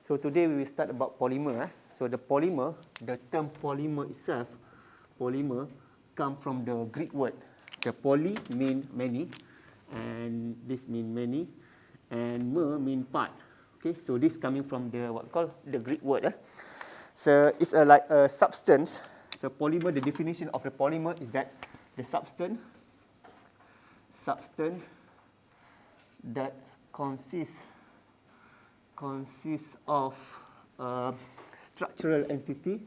So today we will start about polymer. So the polymer, the term polymer itself, polymer come from the Greek word. The poly mean many, and this mean many, and mer mean part. Okay, so this coming from the what we call the Greek word. So it's like a substance. So polymer, the definition of the polymer is that the substance that consists of structural entity.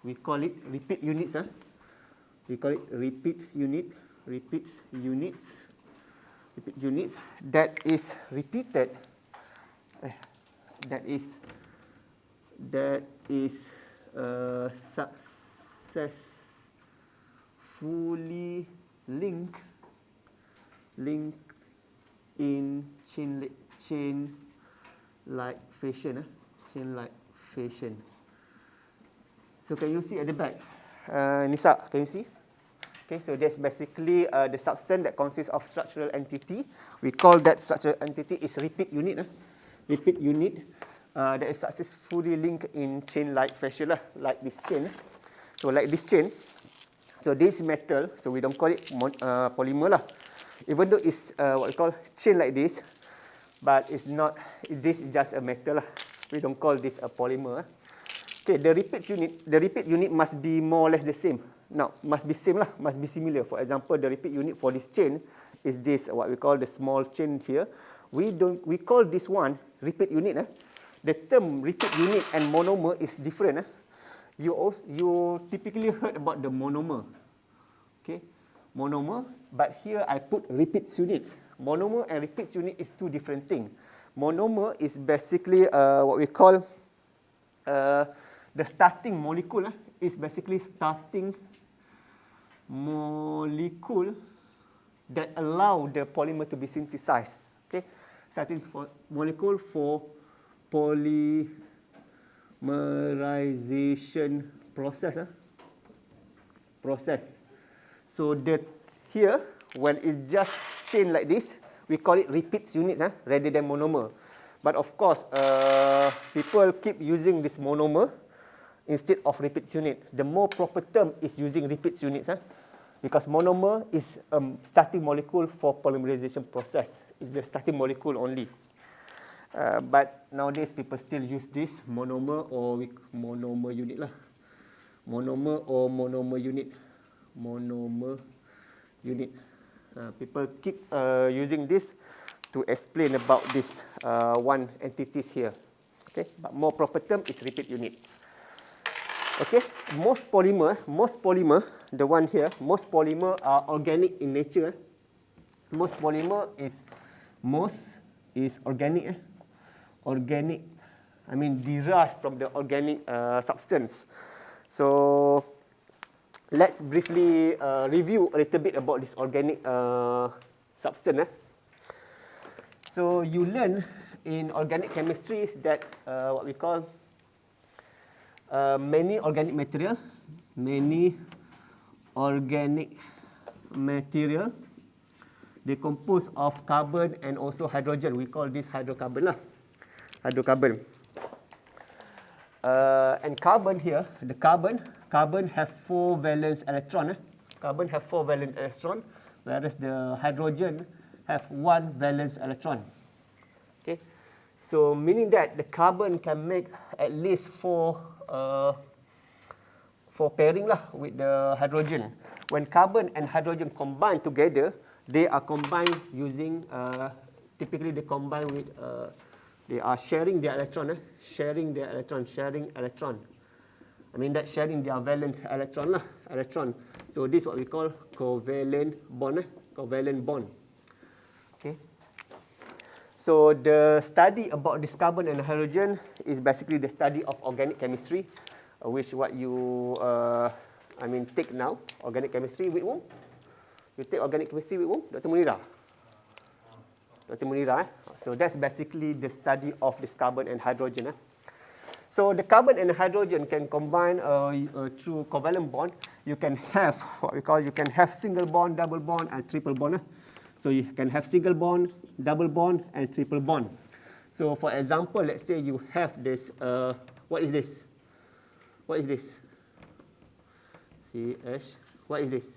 We call it repeat units. We call it repeat units that is repeated. That is successfully linked in chain-like fashion. So can you see at the back? Nisa, can you see? Okay, so that's basically the substance that consists of structural entity. We call that structural entity is repeat unit. Repeat unit that is successfully linked in chain-like fashion, like this chain. So like this chain. So this metal, so we don't call it polymer even though it's what we call chain like this, but it's not. This is just a metal. We don't call this a polymer. Okay, the repeat unit must be more or less the same. Now, must be same must be similar. For example, the repeat unit for this chain is this, what we call the small chain here. We call this one repeat unit. The term repeat unit and monomer is different. You typically heard about the monomer. Okay, monomer, but here I put repeat units. Monomer and repeat unit is two different things. Monomer is basically what we call the starting molecule. Is basically starting molecule that allow the polymer to be synthesized. Okay, starting molecule for polymerization process. So here, when it's just chain like this, we call it repeat units rather than monomer. But of course, people keep using this monomer instead of repeat unit. The more proper term is using repeat units because monomer is a starting molecule for polymerization process. It's the starting molecule only. But nowadays people still use this monomer or monomer unit Monomer or monomer unit. People keep using this to explain about this one entities here. Okay, but more proper term is repeat unit. Okay, most polymer, the one here, most polymer are organic in nature. Most polymer is organic. Organic, I mean derived from the organic substance. So let's briefly review a little bit about this organic substance. So you learn in organic chemistry that what we call many organic material, they compose of carbon and also hydrogen. We call this hydrocarbon Hydrocarbon. And carbon here, the carbon have 4 valence electron. Carbon have 4 valence electron, whereas the hydrogen have 1 valence electron. Okay, so meaning that the carbon can make at least 4 pairing with the hydrogen. When carbon and hydrogen combine together, they are combined using typically they combine with they are sharing their electron, sharing electron. I mean that sharing their valence electron. So this is what we call covalent bond. Okay. So the study about this carbon and hydrogen is basically the study of organic chemistry, which what you take now, organic chemistry with whom? You take organic chemistry with whom? Dr. Munira. So that's basically the study of this carbon and hydrogen. So the carbon and hydrogen can combine through covalent bond. You can have what we call, you can have single bond, double bond, and triple bond. So you can have single bond, double bond, and triple bond. So for example, let's say you have this, what is this? What is this? CH, what is this?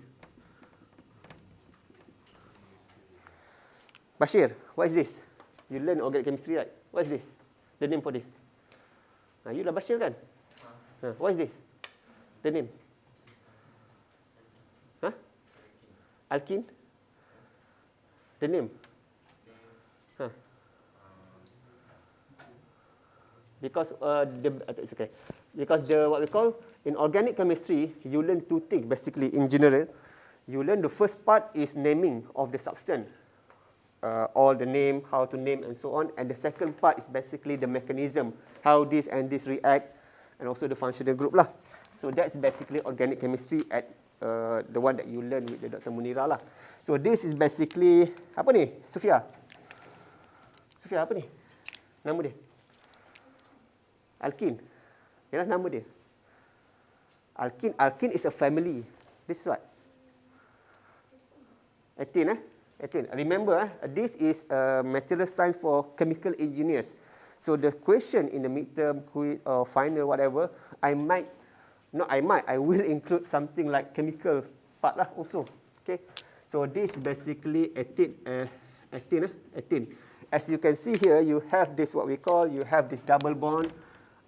Bashir, what is this? You learn organic chemistry, right? What is this? The name for this? You lah Bashir kan? What is this? The name? Alkene? The name? Because it's okay. Because what we call in organic chemistry, you learn two things basically in general. You learn the first part is naming of the substance. All the name, how to name, and so on. And the second part is basically the mechanism, how this and this react, and also the functional group lah. So that's basically organic chemistry at the one that you learn with the Dr. Munira lah. So this is basically, apa ni? Sufia? Sufia, apa ni? Nama dia? Alkene. Yalah nama dia. Alkene. Alkene is a family. This is what? Ethene, Ethene. Remember, this is material science for chemical engineers. So the question in the midterm, quiz, or final, whatever, I will include something like chemical part lah also. Okay. So this is basically ethene. As you can see here, you have this what we call, you have this double bond,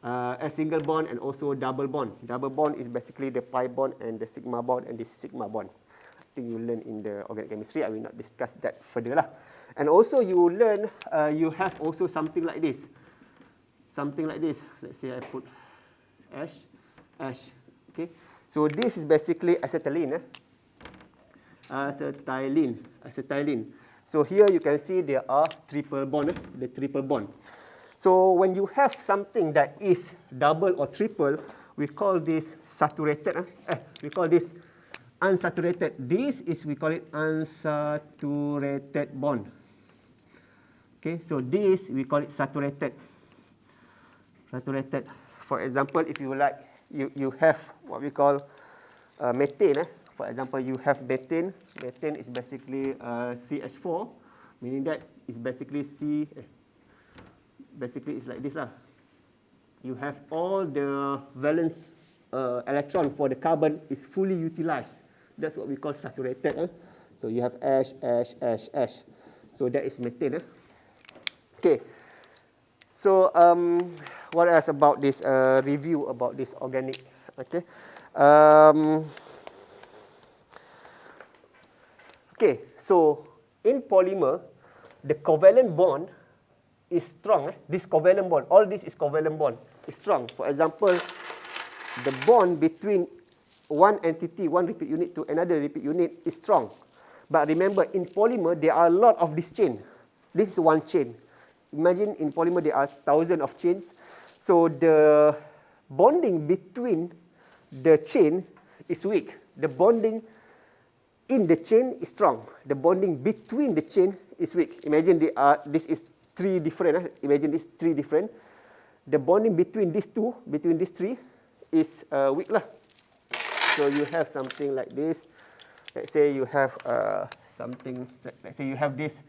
a single bond, and also double bond. Double bond is basically the pi bond and the sigma bond and this sigma bond. I think you learn in the organic chemistry. I will not discuss that further lah. And also you learn, you have also something like this. Something like this. Let's say I put ash. Okay. So this is basically acetylene. Acetylene. So here you can see there are triple bond. The triple bond. So when you have something that is double or triple, we call this saturated. We call this unsaturated. This is, we call it unsaturated bond. Okay. So this we call it saturated. Saturated. For example, if you like, you have what we call methane. For example, you have methane. Methane is basically CH4, meaning that it's basically basically it's like this lah. You have all the valence electron for the carbon is fully utilized. That's what we call saturated. So you have ash. So that is methane. Okay. So what else about this review about this organic? Okay. Okay. So in polymer, the covalent bond is strong. This covalent bond, all this is covalent bond, is strong. For example, the bond between one entity, one repeat unit to another repeat unit is strong. But remember, in polymer, there are a lot of this chain. This is one chain. Imagine in polymer, there are thousands of chains. So the bonding between the chain is weak. The bonding in the chain is strong. The bonding between the chain is weak. Imagine this is three different. Imagine this three different. The bonding between these two, between these three, is weak lah. So you have something like this. Let's say you have something. Let's say you have this.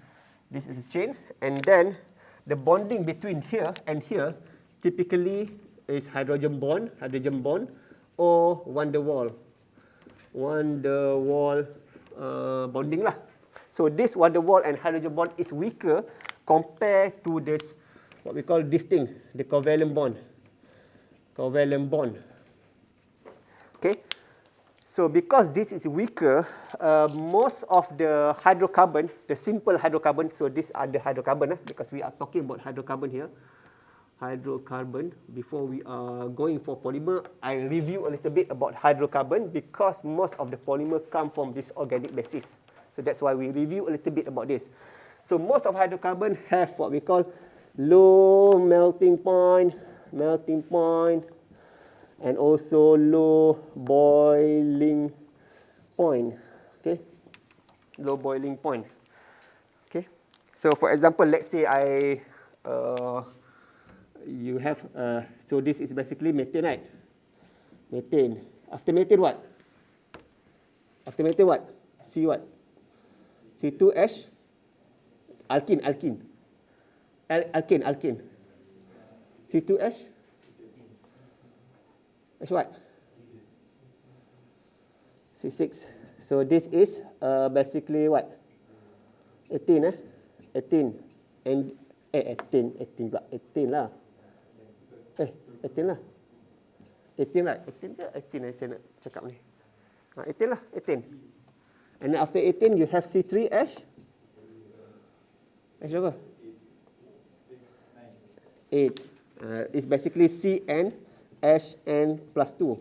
This is a chain, and then the bonding between here and here typically is hydrogen bond, or van der Waals bonding lah. So this van der Waals and hydrogen bond is weaker compared to this, what we call this thing, the covalent bond. Okay. So because this is weaker, most of the hydrocarbon, the simple hydrocarbon, so these are the hydrocarbon, because we are talking about hydrocarbon here. Hydrocarbon, before we are going for polymer, I review a little bit about hydrocarbon because most of the polymer come from this organic basis. So that's why we review a little bit about this. So most of hydrocarbon have what we call low melting point, and also low boiling point. Okay, low boiling point. Okay, so for example, let's say you have so this is basically methane, right? Methane. After methane, what? After methane, what? C what? C2H Alkene. C2H. H what? C6. So this is basically what? 18, 18. And 18 pula. 18 lah. 18 lah. 18 lah. 18 ke? 18 saya nak cakap ni. 18 lah. 18. And then after 18 you have C3H. H apa? 8. It's basically CN HN plus 2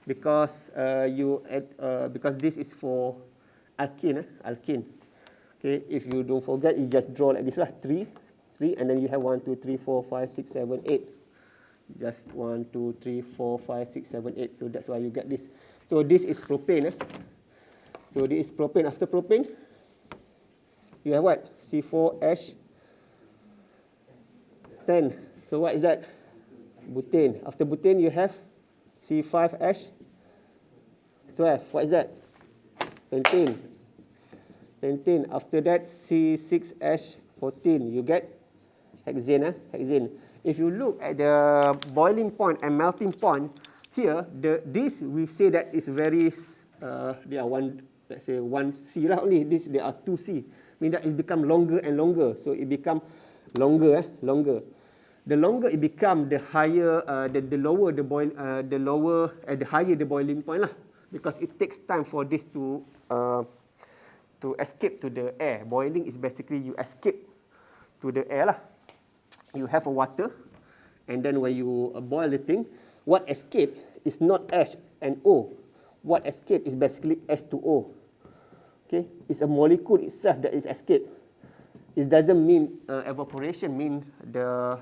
because because this is for alkene. Okay, if you don't forget, you just draw like this lah, 3, and then you have 1, 2, 3, 4, 5, 6, 7, 8. Just 1, 2, 3, 4, 5, 6, 7, 8. So that's why you get this. So this is propane. So this is propane. After propane, you have what? C4H 10. So what is that? Butane. After butane, you have C5H 12. What is that? Pentane. After that, C6H 14. You get hexane. If you look at the boiling point and melting point here, this we say that is very they are let's say 1C lah only. This they are 2C. Mean that it become longer and longer. So it become longer. The longer it become, the higher the lower the higher the boiling point lah. Because it takes time for this to escape to the air. Boiling is basically you escape to the air lah. You have a water, and then when you boil the thing, what escape is not H and O. What escape is basically H2O. Okay, it's a molecule itself that is escape. It doesn't mean evaporation. Mean the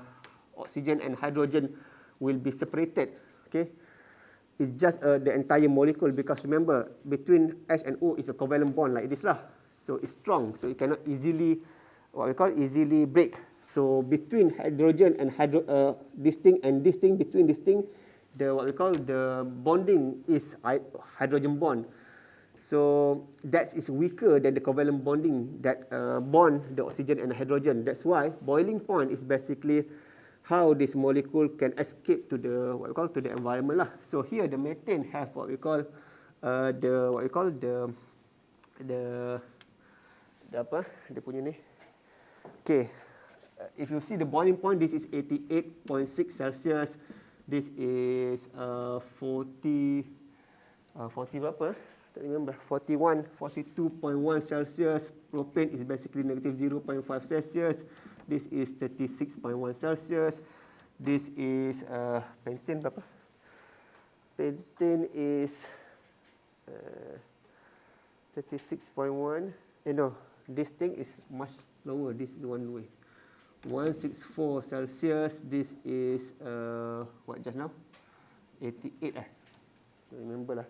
oxygen and hydrogen will be separated. Okay, it's just the entire molecule, because remember between H and O is a covalent bond like this lah. So it's strong, so it cannot easily easily break. So between hydrogen and this thing and this thing, between this thing, the bonding is hydrogen bond. So that is weaker than the covalent bonding that bond the oxygen and hydrogen. That's why boiling point is basically how this molecule can escape to the to the environment lah. So here the methane have what we call the apa dia punya ni. Okay, if you see the boiling point, this is 88.6 Celsius. This is 40 berapa? Tak remember. 42.1 Celsius. Propane is basically negative 0.5 Celsius. This is 36.1 Celsius. This is pentane berapa? Pentane is 36.1. No, this thing is much lower. This is one way. 164 Celsius. This is what just now? 88 Don't remember lah.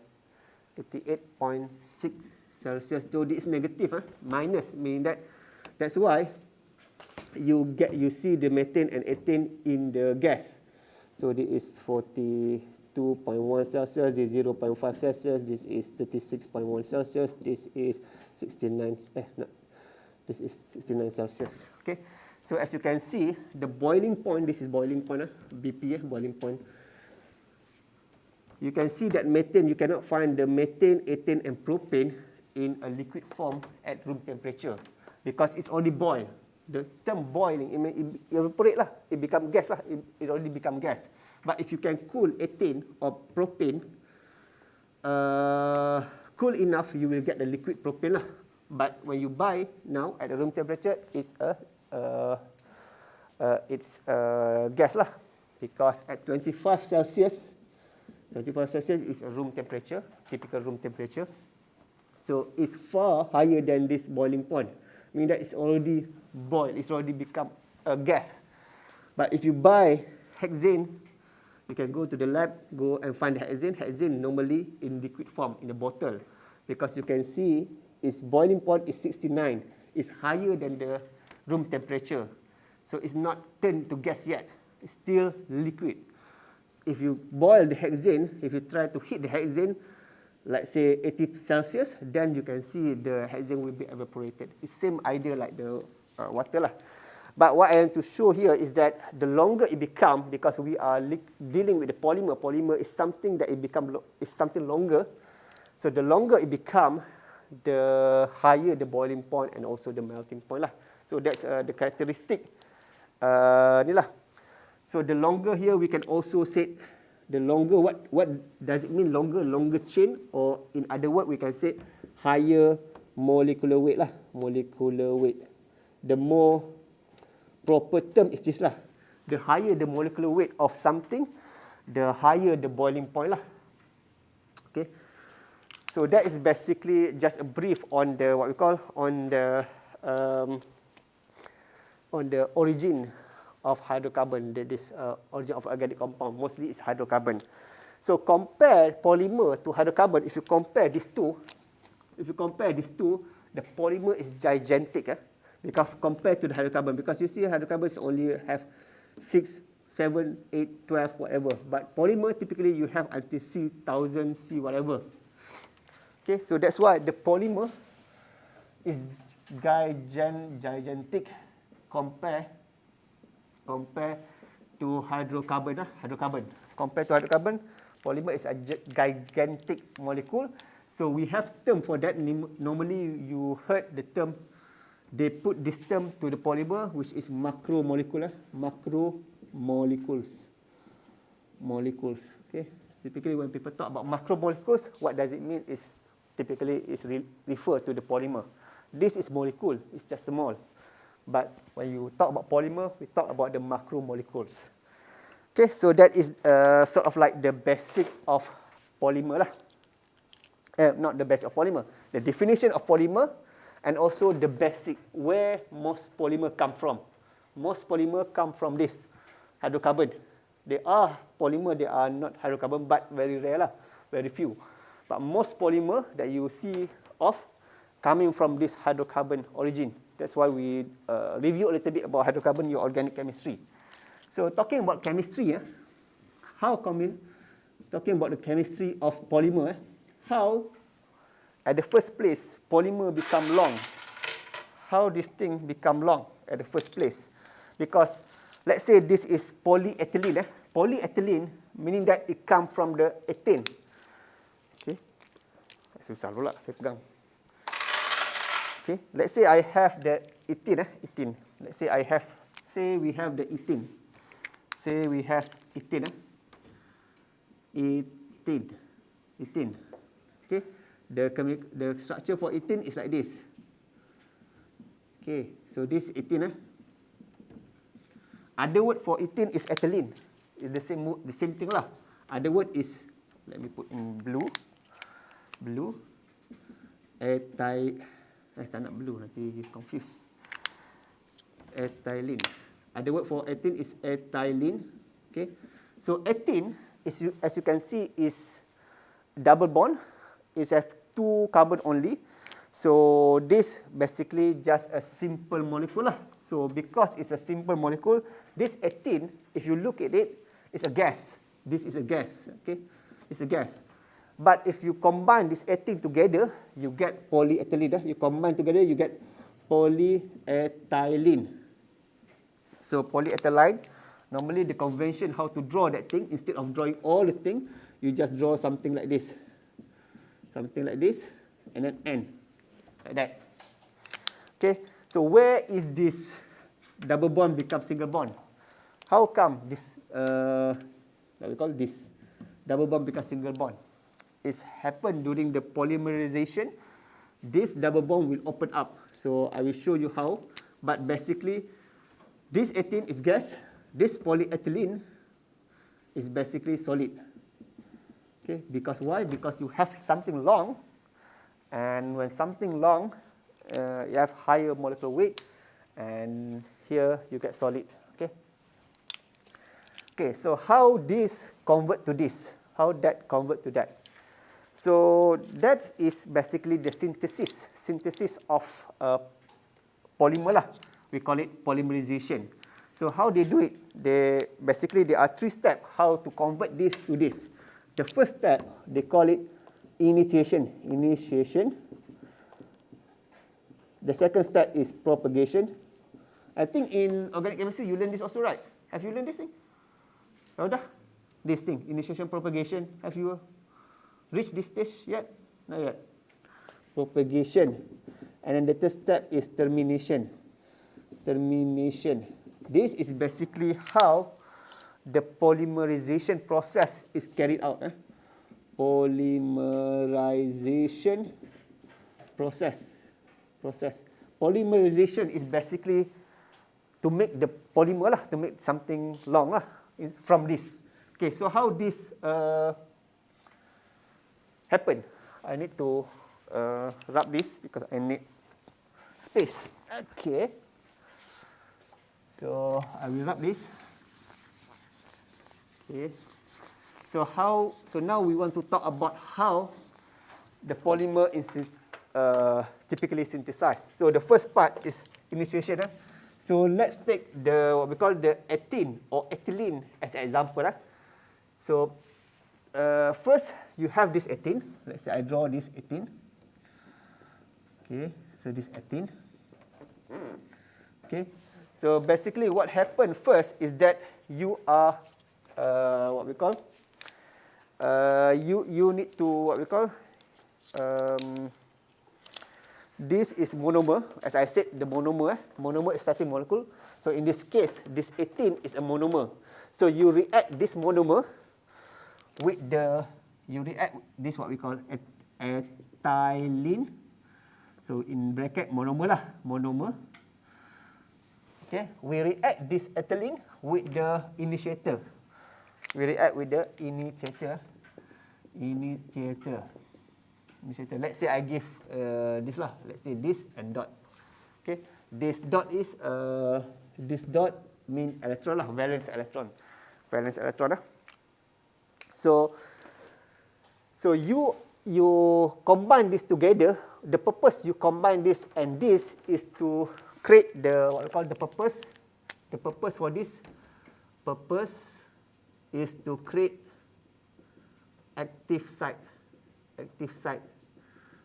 88.6 Celsius. So this is negative, minus, meaning that's why you see the methane and ethane in the gas. So this is 42.1 Celsius, this is 0.5 Celsius, this is 36.1 Celsius, this is 69 Celsius. Okay. So as you can see, the boiling point, this is boiling point, BP, boiling point. You can see that methane, you cannot find the methane, ethane and propane in a liquid form at room temperature because it's already boiled. The term boiling, it evaporate lah, it become gas lah, it already become gas. But if you can cool ethane or propane, cool enough, you will get the liquid propane lah. But when you buy now at the room temperature, it's gas lah, because at 25 Celsius is a room temperature, typical room temperature. So it's far higher than this boiling point. I mean that it's already boiled, it's already become a gas. But if you buy hexane, you can go to the lab, go and find the hexane. Hexane normally in liquid form, in a bottle. Because you can see its boiling point is 69. It's higher than the room temperature. So it's not turned to gas yet. It's still liquid. If you boil the hexane, if you try to heat the hexane, like say 80 Celsius, then you can see the hexane will be evaporated. It's same idea like the water lah. But what I want to show here is that the longer it becomes, because we are dealing with the polymer, polymer is something that is something longer. So the longer it becomes, the higher the boiling point and also the melting point lah. So that's the characteristic ni lah. So the longer here, we can also say the longer, what does it mean longer? Longer chain, or in other words, we can say higher molecular weight lah. Molecular weight. The more proper term is this lah. The higher the molecular weight of something, the higher the boiling point lah. Okay. So that is basically just a brief on the what we call on the origin of hydrocarbon. This origin of organic compound mostly is hydrocarbon. So compare polymer to hydrocarbon. If you compare these two, the polymer is gigantic. Because compared to the hydrocarbon, because you see hydrocarbons only have 6, 7, 8, 12, whatever. But polymer, typically you have until C, 1000, C, whatever. Okay, so that's why the polymer is gigantic compare to hydrocarbon. Compared to hydrocarbon, polymer is a gigantic molecule. So we have term for that. Normally you heard the term, they put this term to the polymer, which is macromolecular, macromolecules. Okay. Typically, when people talk about macromolecules, what does it mean? Is typically is refer to the polymer. This is molecule; it's just small. But when you talk about polymer, we talk about the macromolecules. Okay, so that is sort of like the basic of polymer lah. Not the basic of polymer. The definition of polymer. And also the basic, where most polymer come from. Most polymer come from this, hydrocarbon. They are polymer, they are not hydrocarbon, but very rare lah, very few. But most polymer that you see of coming from this hydrocarbon origin. That's why we review a little bit about hydrocarbon, your organic chemistry. So talking about chemistry, talking about the chemistry of polymer, how at the first place, polymer become long. How this thing become long at the first place? Because let's say this is polyethylene. Polyethylene meaning that it come from the ethane. Okay, susah pula saya pegang. Okay, let's say I have the ethene. Let's say we have the ethene. Say we have ethene. Ethene. Okay. The structure for ethene is like this. Okay, so this ethene. Other word for ethene is ethylene. It's the same thing lah. Other word is, let me put in blue. Tak nak blue, nanti you confused. Ethylene. Other word for ethene is ethylene. Okay, so ethene is, as you can see, is double bond. It has 2 carbon only. So this basically just a simple molecule lah. So because it's a simple molecule, this ethene, if you look at it, it's a gas. This is a gas. Okay, it's a gas. But if you combine this ethene together, you get polyethylene. You combine together, you get polyethylene. So polyethylene, normally the convention how to draw that thing, instead of drawing all the thing, you just draw something like this. Something like this, and then N, like that. Okay, so where is this double bond become single bond? How come this, what we call this, double bond become single bond? It's happened during the polymerization. This double bond will open up. So I will show you how. But basically, this ethene is gas. This polyethylene is basically solid. Okay, because why? Because you have something long, and when something long, you have higher molecular weight, and here you get solid. Okay. Okay, so how this convert to this? How that convert to that? So that is basically the synthesis of polymer lah. We call it polymerization. So how they do it? There are 3 steps how to convert this to this. The first step, they call it initiation. The second step is propagation. I think in organic chemistry you learn this also, right? Have you learned this thing? Oh, dah. This thing, initiation, propagation. Have you reached this stage yet? Not yet. Propagation. And then the third step is termination. Termination. This is basically how the polymerization process is carried out. Polymerization process. Polymerization is basically to make the polymer lah, to make something long lah from this. Okay, so how this happen? I need to rub this because I need space. Okay. So I will rub this. Okay. So now we want to talk about how the polymer is typically synthesized. So the first part is initiation. So let's take what we call the ethene or ethylene as an example. So first you have this ethene. Let's say I draw this ethene. Okay, so this ethene. Okay, so basically what happened first is that you are what we call you need to what we call this is monomer. As I said, the monomer is starting molecule. So in this case, this ethene is a monomer. So you react this monomer with this what we call ethylene. So in bracket monomer lah, monomer. Okay, we react this ethylene with the initiator. Let's say I give this lah. Let's say this and dot. Okay, this dot mean electron lah, valence electron lah. So you combine this together. The purpose you combine this and this is to create the what we call the purpose. The purpose for this is to create active site.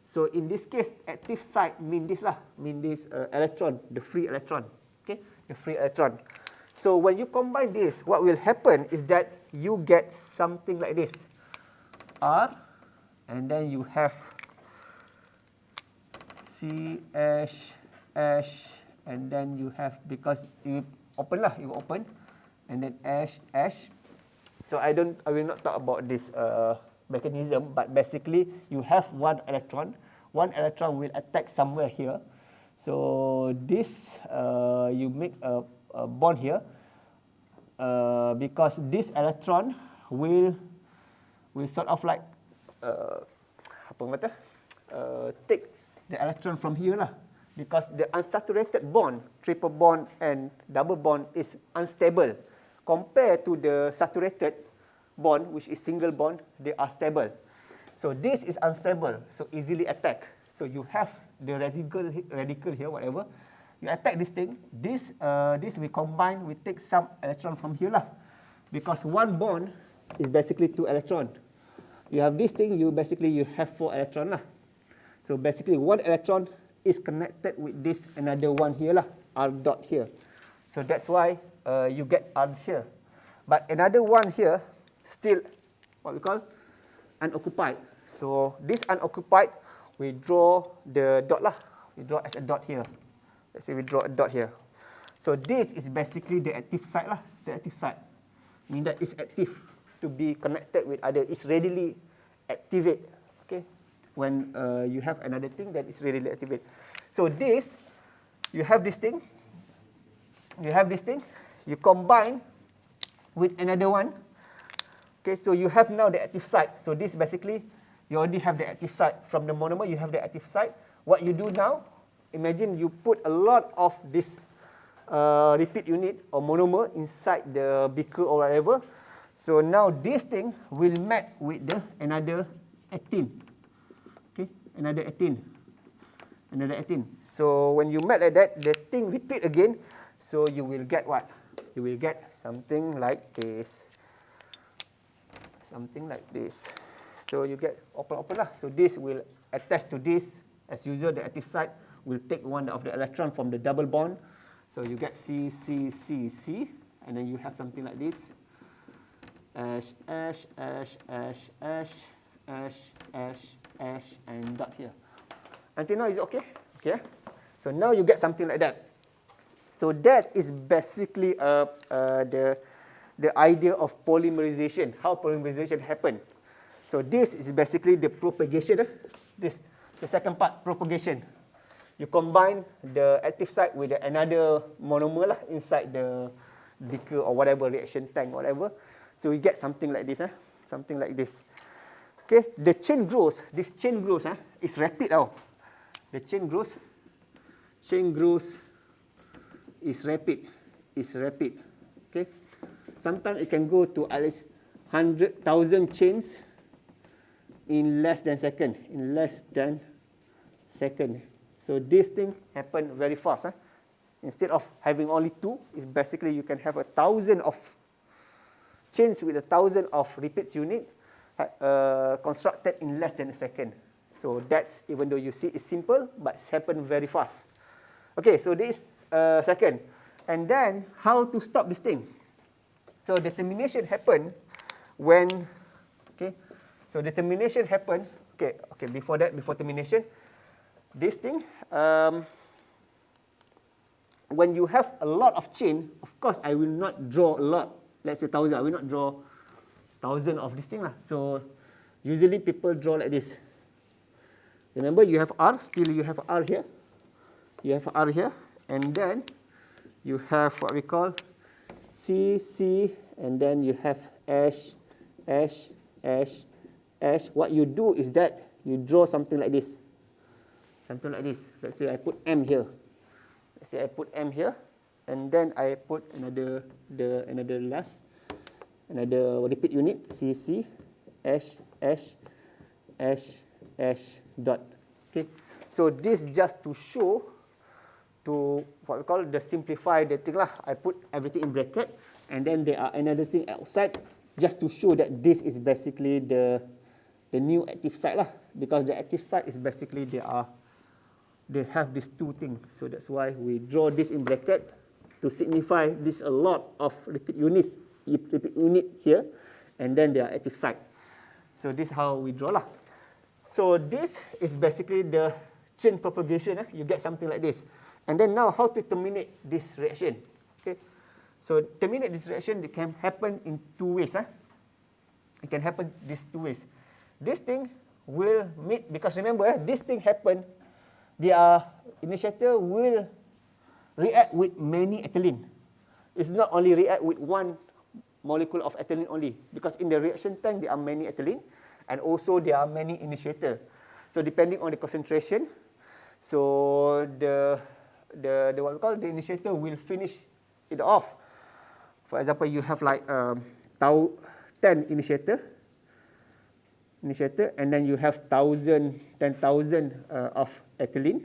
So in this case, active site mean this electron, the free electron. Okay, the free electron. So when you combine this, what will happen is that you get something like this, R, and then you have CH, H, and then you have, because you open, and then H. So I will not talk about this mechanism, but basically you have one electron will attack somewhere here. So this you make a bond here because this electron will sort of like take the electron from here lah, because the unsaturated bond, triple bond and double bond is unstable compared to the saturated bond, which is single bond. They are stable. So this is unstable, so easily attack. So you have the radical here, whatever. You attack this thing. This we combine. We take some electron from here lah, because one bond is basically 2 electron. You have this thing. You have 4 electron lah. So basically one electron is connected with this another one here lah, R dot here. So that's why you get R here. But another one here still what we call unoccupied. So this unoccupied, we draw the dot lah. We draw as a dot here. Let's say we draw a dot here. So this is basically the active site lah. The active site mean that it's active to be connected with other. It's readily activate. Okay, when you have another thing that is readily activate. So this, you have this thing. You combine with another one. Okay, so you have now the active site. So this basically, you already have the active site. From the monomer, you have the active site. What you do now, imagine you put a lot of this repeat unit or monomer inside the beaker or whatever. So now this thing will mate with another ethene. Okay, another ethene. So when you mate like that, the thing repeat again. So you will get what? You will get something like this. So you get open lah. So this will attach to this. As usual, the active site will take one of the electron from the double bond. So you get C, C, C, C, and then you have something like this. Ash, ash, ash, ash, ash, ash, ash, ash, and dot here. Until now, is it okay? Okay. So now you get something like that. So that is basically the idea of polymerization, how polymerization happen. So this is basically the propagation. The second part, propagation. You combine the active site with another monomer inside the beaker or whatever, reaction tank, whatever. So you get something like this, something like this. Okay, the chain growth, this chain growth is rapid. The chain growth is rapid, Okay, sometimes it can go to at least 100,000 chains in less than second. So this thing happen very fast. Instead of having only 2, it's basically you can have 1,000 of chains with 1,000 of repeats unit constructed in less than a second. So that's, even though you see it's simple, but it's happened very fast. Okay, so this second. And then how to stop this thing? So the termination happen when, so the termination happen, before that, before termination, this thing, when you have a lot of chain, of course, I will not draw a lot. Let's say 1,000, I will not draw 1,000 of this thing. So usually people draw like this. Remember, you have R, still you have R here. You have R here, and then you have what we call C, C, and then you have ash, ash, ash, ash. What you do is that you draw something like this. Something like this. Let's say I put M here. Let's say I put M here, and then I put another repeat unit, CC, ash, ash, ash, ash, dot. Okay. So this just to show, to what we call the simplify the thing lah. I put everything in bracket, and then there are another thing outside, just to show that this is basically the new active site lah. Because the active site is basically they have these 2 things. So that's why we draw this in bracket to signify this a lot of repeat unit here, and then they are active site. So this is how we draw lah. So this is basically the chain propagation. You get something like this. And then now how to terminate this reaction? Okay. So terminate this reaction, it can happen in 2 ways. It can happen these 2 ways. This thing will meet, because remember, this thing happen, the initiator will react with many ethylene. It's not only react with 1 molecule of ethylene only, because in the reaction tank there are many ethylene, and also there are many initiator. So depending on the concentration, so the what we call the initiator will finish it off. For example, you have like 10 initiator, and then you have 10,000 of ethylene.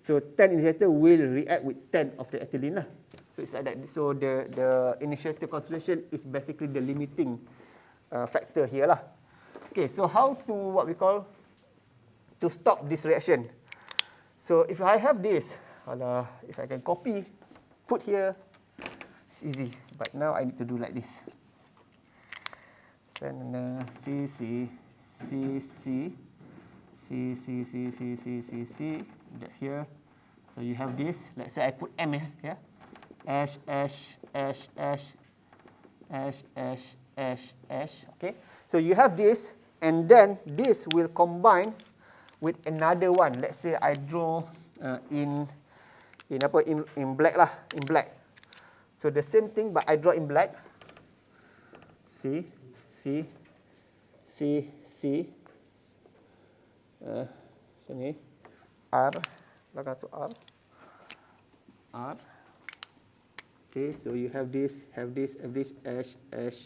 So 10 initiator will react with 10 of the ethylene. So it's like that. So the initiator concentration is basically the limiting factor here lah. Okay, so how to what we call to stop this reaction? So if I have this, if I can copy, put here, it's easy. But now I need to do like this. C, C, C, C, C, C, C, C, C, C, C, get here. So you have this. Let's say I put M here. Ash, ash, ash, ash, ash, ash, ash, ash. Okay. So you have this, and then this will combine with another one. Let's say I draw in black lah, in black. So the same thing, but I draw in black. C, C, C, C. Sini R, belakang tu R. Okay, so you have this, ash, ash,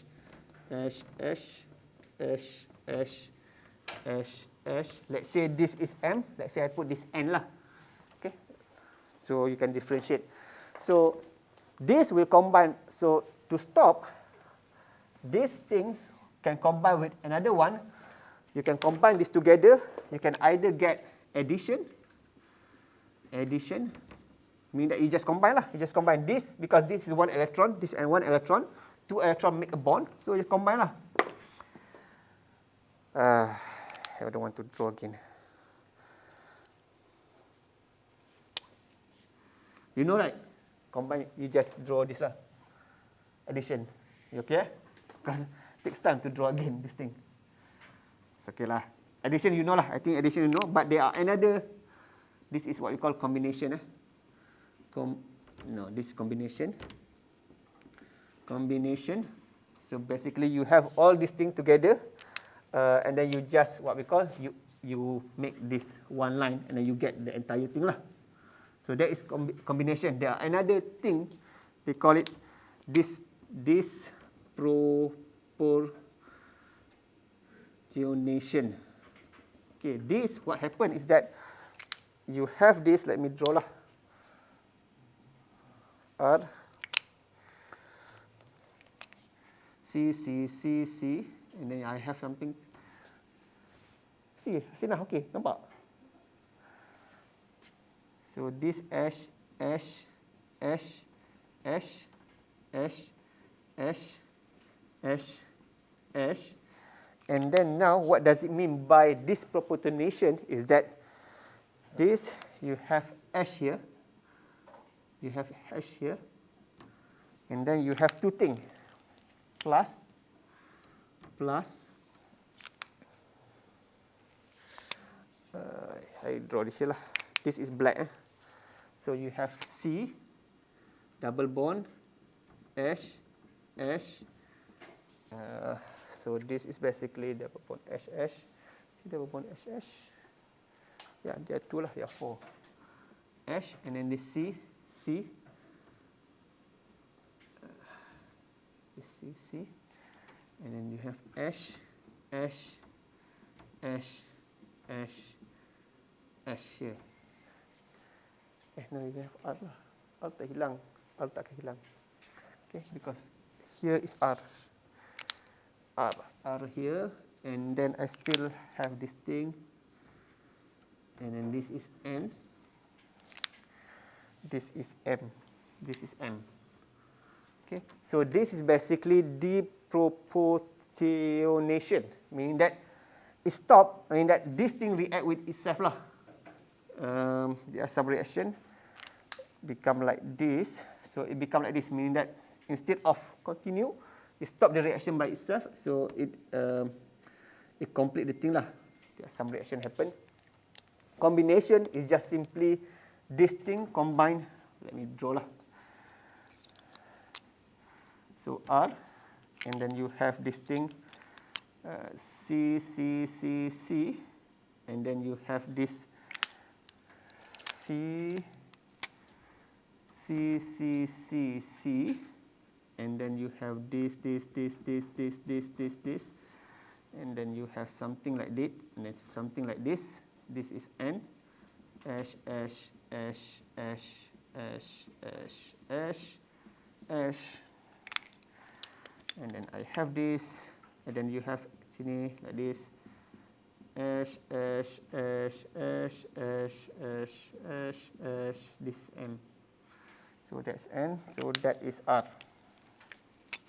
ash, ash, ash, ash, ash, ash. Let's say this is M. Let's say I put this N lah. Okay, so you can differentiate. So this will combine. So to stop, this thing can combine with another one. You can combine this together. You can either get addition, meaning that you just combine lah. You just combine this because this is one electron, this and one electron. Two electrons make a bond, so you combine lah. I don't want to draw again. You know, right? Combine, you just draw this lah. Addition. You okay? Because it takes time to draw again this thing. It's okay lah. Addition, you know lah. I think addition you know, but there are another. This is what we call combination. No, this is combination. Combination. So basically, you have all these things together, and then you just what we call you make this one line, and then you get the entire thing lah. So that is combination. There are another thing they call it disproportionation. Okay, this what happened is that you have this. Let me draw lah. R C, and then I have something. Sini lah, okay, nampak? So this H, and then now what does it mean by disproportionation is that this you have H here, and then you have two things. Plus, I draw this here lah. This is black. So you have C, double bond, H. So this is basically double bond H. Double bond H. Yeah, there are two lah. There are four. H, and then this C. C, and then you have H here. No, you have R lah. R tak hilang. R tak hilang. Okay, because here is R here, and then I still have this thing, and then this is N. This is M. Okay, so this is basically disproportionation, meaning that it stops, meaning that this thing react with itself lah. There are some reaction become like this, so it become like this, meaning that instead of continue, it stop the reaction by itself, so it complete the thing lah. There are some reaction happen. Combination is just simply this thing combined. Let me draw lah. So R, and then you have this thing C, and then you have this C, and then you have this, and then you have something like this, and then something like this. This is N, H, and then I have this, and then you have sini like this, this M. So that's N, so that is R.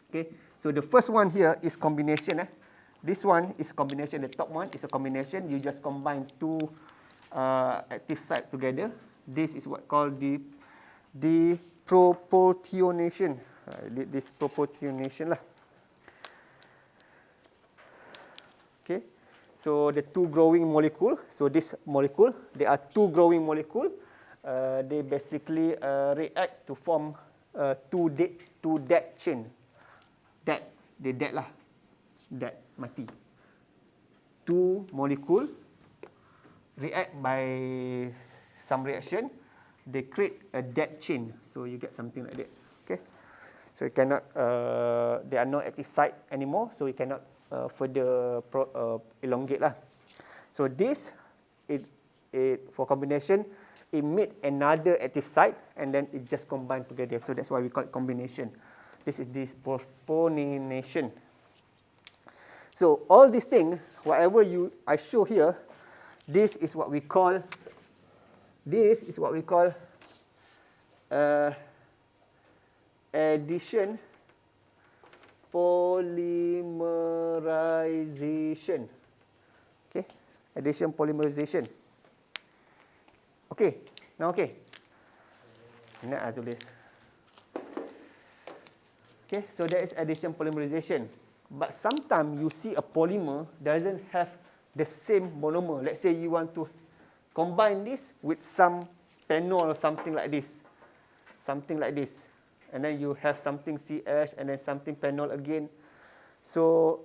Okay, so the first one here is combination. This one is combination, the top one is a combination. You just combine two active sites together. This is what called the disproportionation. Disproportionation lah. Okay, so the two growing molecule. So this molecule, there are two growing molecule. They basically react to form two dead chain. They dead lah. Dead, mati. Two molecule react by some reaction. They create a dead chain. So you get something like that. Okay. So you cannot. There are no active site anymore. So you cannot further elongate lah. So this, for combination, it meet another active site and then it just combine together. So that's why we call it combination. This is disproportionation. So all these things, whatever I show here, this is what we call addition polymerization. Okay, addition polymerization. Okay, now okay. Nak tulis. Okay, so that is addition polymerization. But sometimes you see a polymer doesn't have the same monomer. Let's say you want to combine this with some phenol or something like this. Something like this. And then you have something CH and then something phenol again. So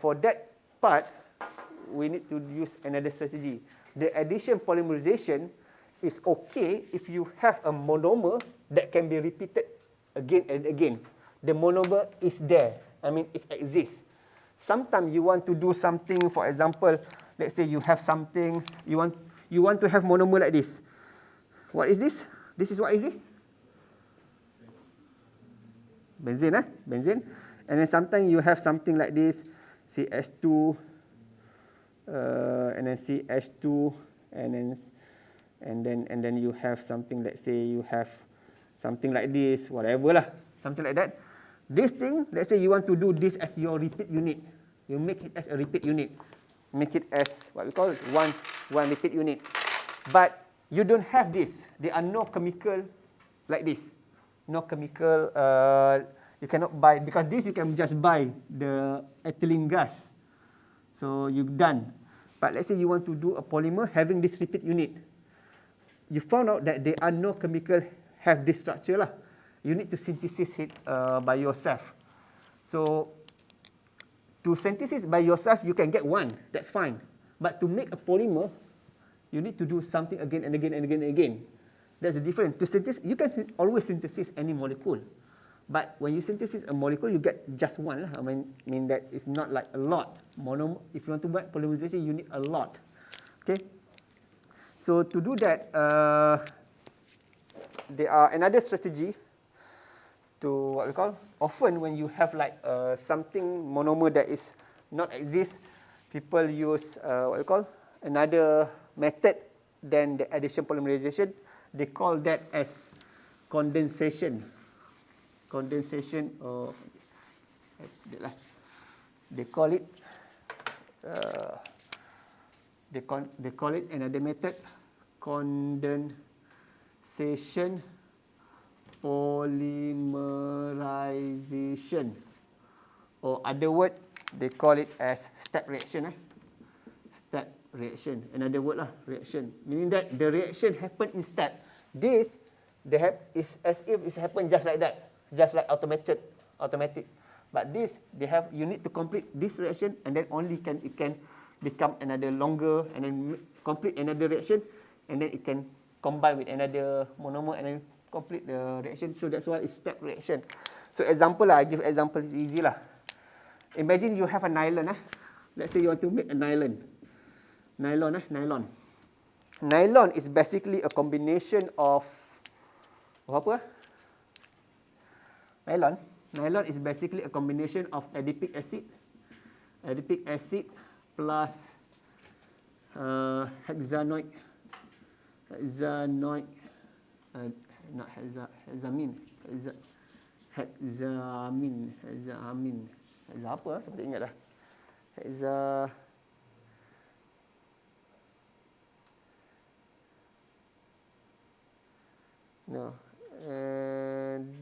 for that part, we need to use another strategy. The addition polymerization is okay if you have a monomer that can be repeated again and again. The monomer is there. I mean, it exists. Sometimes you want to do something, for example, let's say you have something, you want to have monomer like this. What is this? This is what is this? Benzene, benzene. And then sometimes you have something like this, CH2, and then CH2, and then you have something, let's say you have something like this, whatever lah, something like that. This thing, let's say you want to do this as your repeat unit. You make it as a repeat unit. Make it as what we call it, one repeat unit. But you don't have this. There are no chemical like this. No chemical, you cannot buy, because this you can just buy the ethylene gas. So you've done. But let's say you want to do a polymer having this repeat unit. You found out that there are no chemical have this structure lah. You need to synthesis it by yourself. So to synthesis by yourself, you can get one. That's fine. But to make a polymer, you need to do something again and again and again and again. That's the difference. To synthesize, you can always synthesize any molecule. But when you synthesize a molecule, you get just one lah. I mean that it's not like a lot. If you want to make polymerization, you need a lot. Okay. So to do that, there are another strategy to what we call. Often when you have like something monomer that is not exist, people use what we call another method than the addition polymerization. They call that as condensation. Condensation, or they call it. They call it another method, condensation polymerization, or other word they call it as step reaction. Step reaction, another word lah, reaction, meaning that the reaction happen in step. This is as if it's happened just like that, just like automatic. But this you need to complete this reaction, and then only it can become another longer, and then complete another reaction, and then it can combine with another monomer and then complete the reaction. So that's why it's step reaction. So example lah, I give example, it's easy lah. Imagine you have a nylon. Let's say you want to make a nylon. Nylon is basically a combination of apa? Nylon is basically a combination of adipic acid plus hexanoic, not hexamin, apa? Saya tak ingat dah.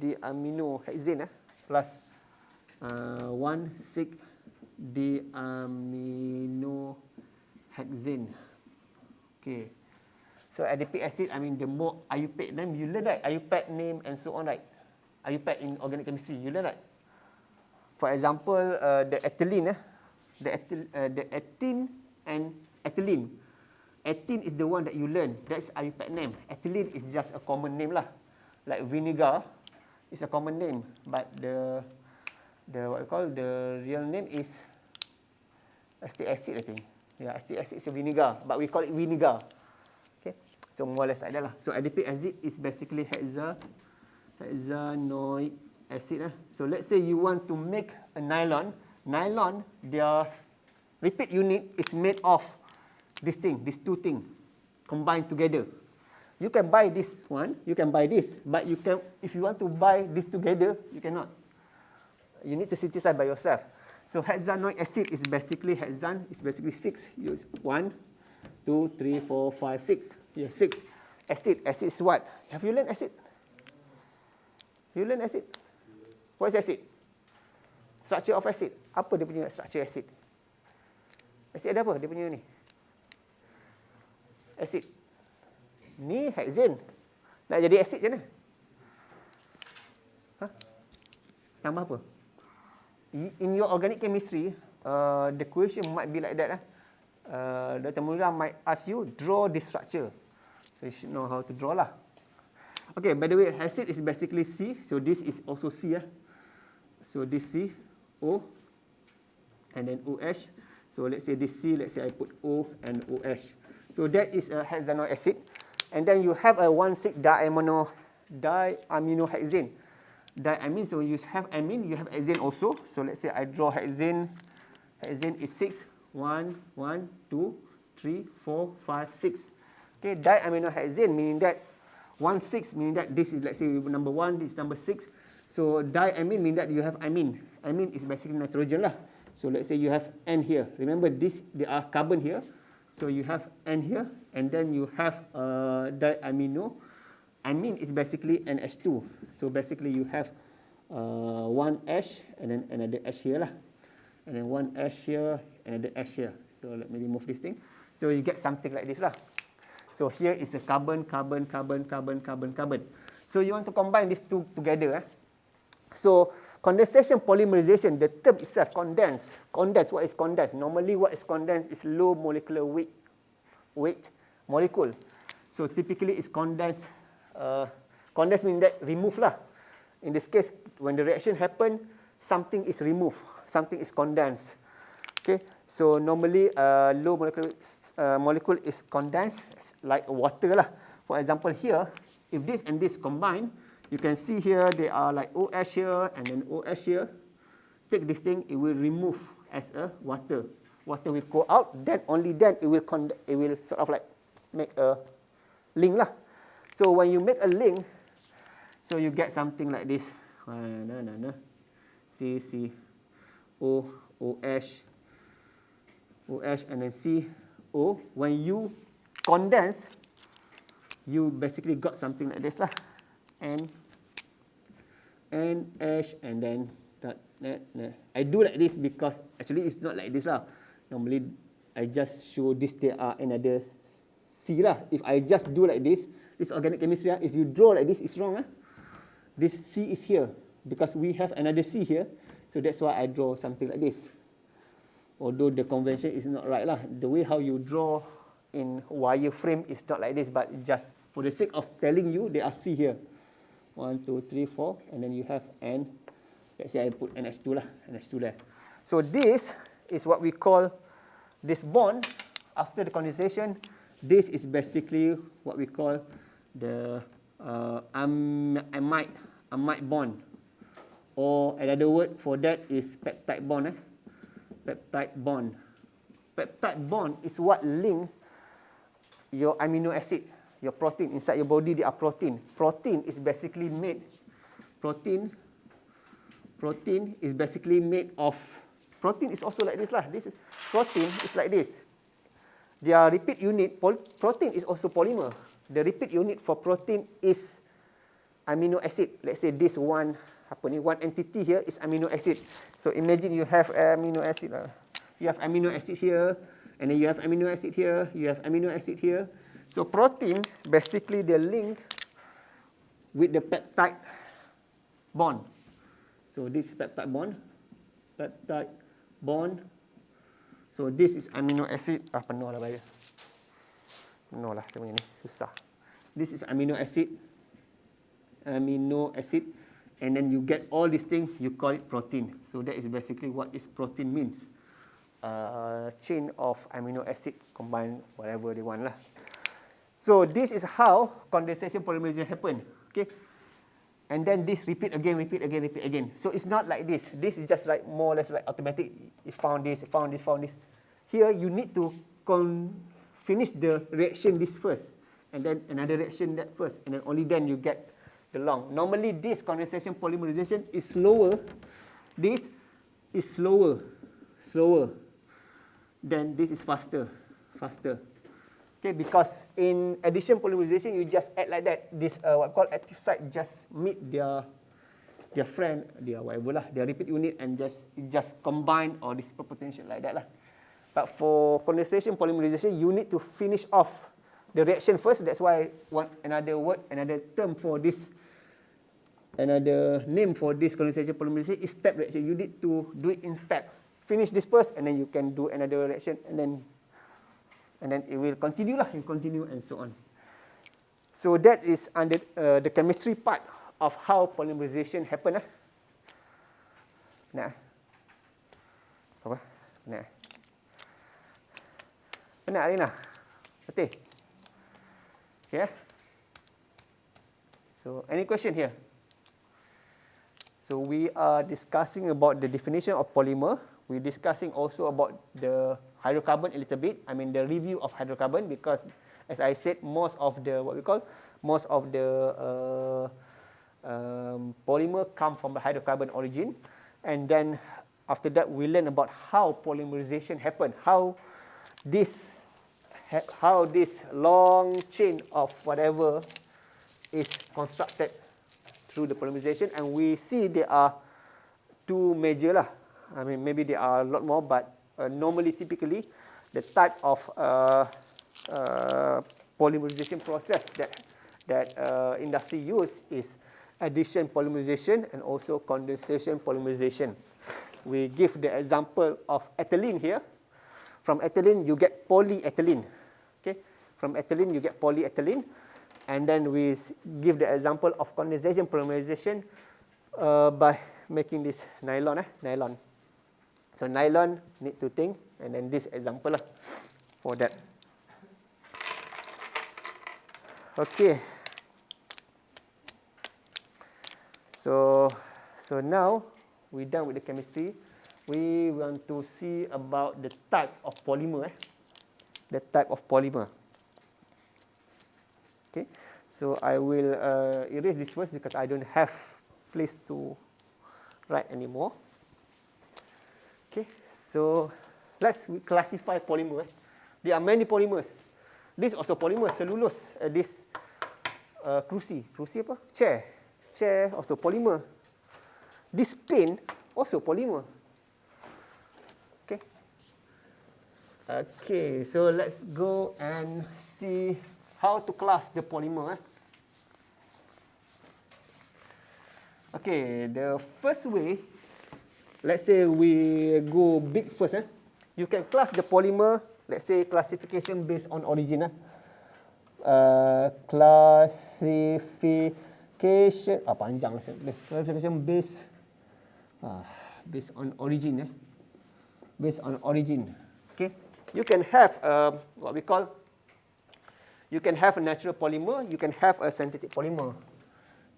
Diaminohexane plus 1,6-diaminohexane. Okay. So adipic acid, I mean the more IUPAC name, you learn right? IUPAC name and so on, right? IUPAC in organic chemistry, you learn right? For example, the ethylene, the ethene and ethylene. Ethene is the one that you learn. That's IUPAC name. Ethylene is just a common name lah. Like vinegar is a common name, but the what we call the real name is acetic acid, I think. Yeah, acetic acid is a vinegar, but we call it vinegar. Okay, so more or less like that lah. So adipic acid is basically hexanoic acid. So let's say you want to make a nylon. Nylon, their repeat unit is made of this thing, these two things combined together. You can buy this one, you can buy this, but you can, if you want to buy this together, you cannot. You need to synthesize by yourself. So hexanoic acid is basically, hexane is basically 6. Use 1, 2, 3, 4, 5, 6. Yeah, 6. Acid. Acid is what? Have you learned acid? You learn acid? What is acid? Structure of acid. Apa dia punya structure acid? Acid ada apa dia punya ni? Acid. Ni hexane. Nak jadi acid macam mana? Ha? Tambah apa? In your organic chemistry, the question might be like that. Dr. Murira might ask you, draw this structure. So you should know how to draw lah. Okay, by the way, acid is basically C. So this is also C. So this C, O, and then OH. So let's say this C, let's say I put O and OH. So that is a hexanoic acid. And then you have a 1,6 diaminohexane. Diamine, so you have amine, you have hexane also. So let's say I draw hexane. Hexane is 6. 1, 1, 2, 3, 4, 5, 6. Okay, diaminohexane meaning that 1,6 meaning that this is, let's say, number 1, this is number 6. So diamine means that you have amine. Amine is basically nitrogen lah. So let's say you have N here. Remember this, there are carbon here. So you have N here, and then you have diamino. Amine is basically NH2. So basically you have one H and then another H here lah. And then one H here, another H here. So let me remove this thing. So you get something like this lah. So here is the carbon, carbon, carbon, carbon, carbon, carbon. So you want to combine these two together. So condensation polymerization, the term itself, condense. Condense, what is condense? Normally what is condense is low molecular weight molecule. So typically it's condense. Condense means that remove lah. In this case, when the reaction happen, something is removed, something is condensed. Okay, so normally low molecule is condensed, like water lah. For example here, if this and this combine, you can see here they are like OH here and then OH here. Take this thing, it will remove as a water. Water will go out, then only then it will sort of like make a link lah. So when you make a link, so you get something like this. C, O, OH, OH, and then C, O. When you condense, you basically got something like this lah. N, H, and then dot, I do like this because actually it's not like this lah. Normally, I just show this there are another C lah. If I just do like this organic chemistry, if you draw like this, it's wrong. This C is here because we have another C here. So that's why I draw something like this. Although the convention is not right lah. The way how you draw in wire frame is not like this, but just for the sake of telling you, there are C here. 1, 2, 3, 4, and then you have N. Let's say I put NH2 lah, NH2 there. So this is what we call this bond after the condensation. This is basically what we call the amide bond, or another word for that is peptide bond. Peptide bond. Peptide bond is what link your amino acid, your protein inside your body. They are protein. Protein is basically made. Protein is basically made of. Protein is also like this lah. This is protein is like this. Their repeat unit. Protein is also polymer. The repeat unit for protein is amino acid. Let's say this one entity here is amino acid. So imagine you have amino acid. You have amino acid here, and then you have amino acid here. You have amino acid here. So protein basically they link with the peptide bond. So this is peptide bond. Peptide bond. So this is amino acid. Penuh lah bayar. Penuh lah macam ni, susah. This is amino acid. Amino acid. And then you get all these things, you call it protein. So that is basically what is protein means. Chain of amino acid combine whatever they want lah. So this is how condensation polymerization happen. Okay. And then this repeat again, repeat again, repeat again. So it's not like this. This is just like more or less like automatic. You found this, found this, found this. Here you need to finish the reaction this first. and then another reaction that first, and then only then you get the long. Normally, this condensation polymerization is slower. This is slower. Then this is faster. Okay, because in addition polymerization, you just add like that. This what we call active site just meet their friend, their whatever lah, their repeat unit, and just combine or dissipate potential like that lah. But for condensation polymerization, you need to finish off the reaction first. That's why another term for this, another name for this condensation polymerization is step reaction. You need to do it in step. Finish this first, and then you can do another reaction, and then it will continue lah. You continue and so on. So that is under the chemistry part of how polymerization happen. Nah. Apa? Nah. Benar, Arina? Betul? Okay. So, any question here? So, we are discussing about the definition of polymer. We're discussing also about the hydrocarbon a little bit. I mean, the review of hydrocarbon, because, as I said, most of the polymer come from the hydrocarbon origin, and then after that we learn about how polymerization happen, how this long chain of whatever is constructed through the polymerization, and we see there are two major lah. I mean, maybe there are a lot more, but normally, typically, the type of polymerization process that industry use is addition polymerization and also condensation polymerization. We give the example of ethylene here. From ethylene, you get polyethylene. Okay, from ethylene, you get polyethylene, and then we give the example of condensation polymerization by making this nylon. Nylon. So nylon need to think, and then this example lah for that. Okay. So now we're done with the chemistry. We want to see about the type of polymer. The type of polymer. Okay. So I will erase this first because I don't have place to write anymore. Okay. So let's classify polymer. There are many polymers. This also polymer, cellulose. This cruci apa? Chair also polymer. This pin also polymer. Okay. Okay, so let's go and see how to class the polymer. Okay, the first way, let's say we go big first. You can class the polymer, let's say classification based on origin. Classification, panjang lah. Classification based on origin. Based on origin. Okay. You can have what we call, you can have a natural polymer, you can have a synthetic polymer.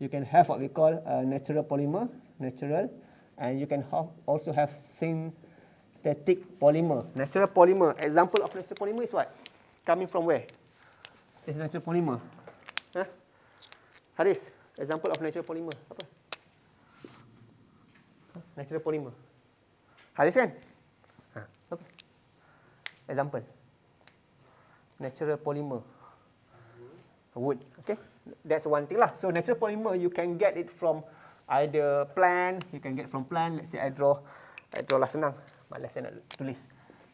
You can have what we call a natural polymer, natural, and you can also have synthetic polymer. Natural polymer, example of natural polymer is what? Coming from where? This natural polymer. Haris, example of natural polymer. Apa? Natural polymer. Haris kan? Apa? Example. Natural polymer. Wood. Okay? That's one thing lah. So natural polymer, you can get it from either plant, you can get from plant. Let's say I draw lah senang. Malas saya nak tulis.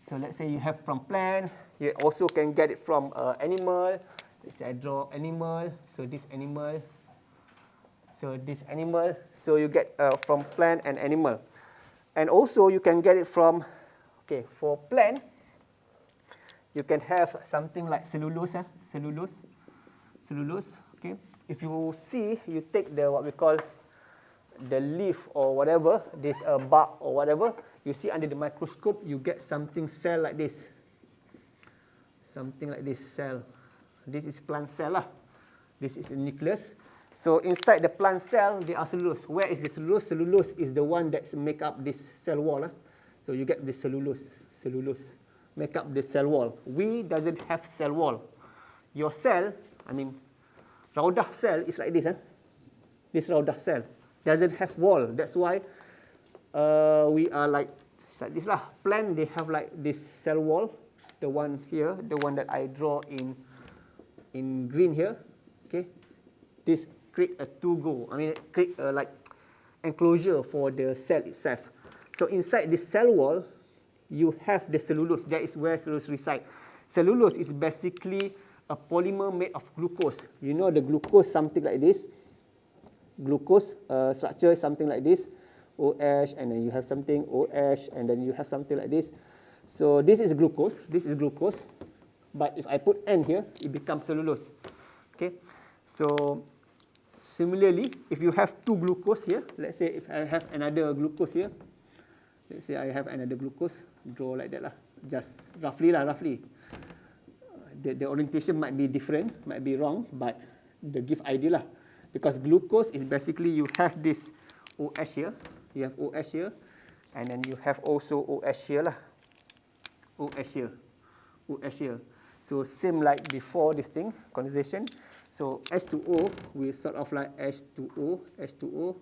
So let's say you have from plant, you also can get it from animal. Let's say I draw animal. So this animal. So this animal. So you get from plant and animal. And also you can get it from, okay, for plant, you can have something like cellulose. Cellulose. Okay. If you see, you take the what we call the leaf or whatever, this bark or whatever, you see under the microscope, you get something cell like this. Something like this cell. This is plant cell lah. This is a nucleus. So inside the plant cell, there are cellulose. Where is the cellulose? Cellulose is the one that make up this cell wall. So you get the cellulose. Cellulose make up the cell wall. We doesn't have cell wall. Your cell, I mean, Raudah cell is like this. This Raudah cell doesn't have wall. That's why we are like this lah. Plant, they have like this cell wall. The one here, the one that I draw in green here. Okay, this create a create a like enclosure for the cell itself. So inside this cell wall, you have the cellulose. That is where cellulose resides. Cellulose is basically a polymer made of glucose. You know the glucose, something like this. Glucose structure is something like this. OH, and then you have something OH, and then you have something like this. So this is glucose. This is glucose. But if I put N here, it becomes cellulose. Okay. So similarly, if you have two glucose here, let's say if I have another glucose here, let's say I have another glucose, draw like that lah, just roughly lah, roughly. The orientation might be different, might be wrong, but the give idea lah. Because glucose is basically you have this OH here, you have OH here, and then you have also OH here lah, OH here, OH here. So same like before this thing, condensation. So H2O will sort of like H2O, H2O.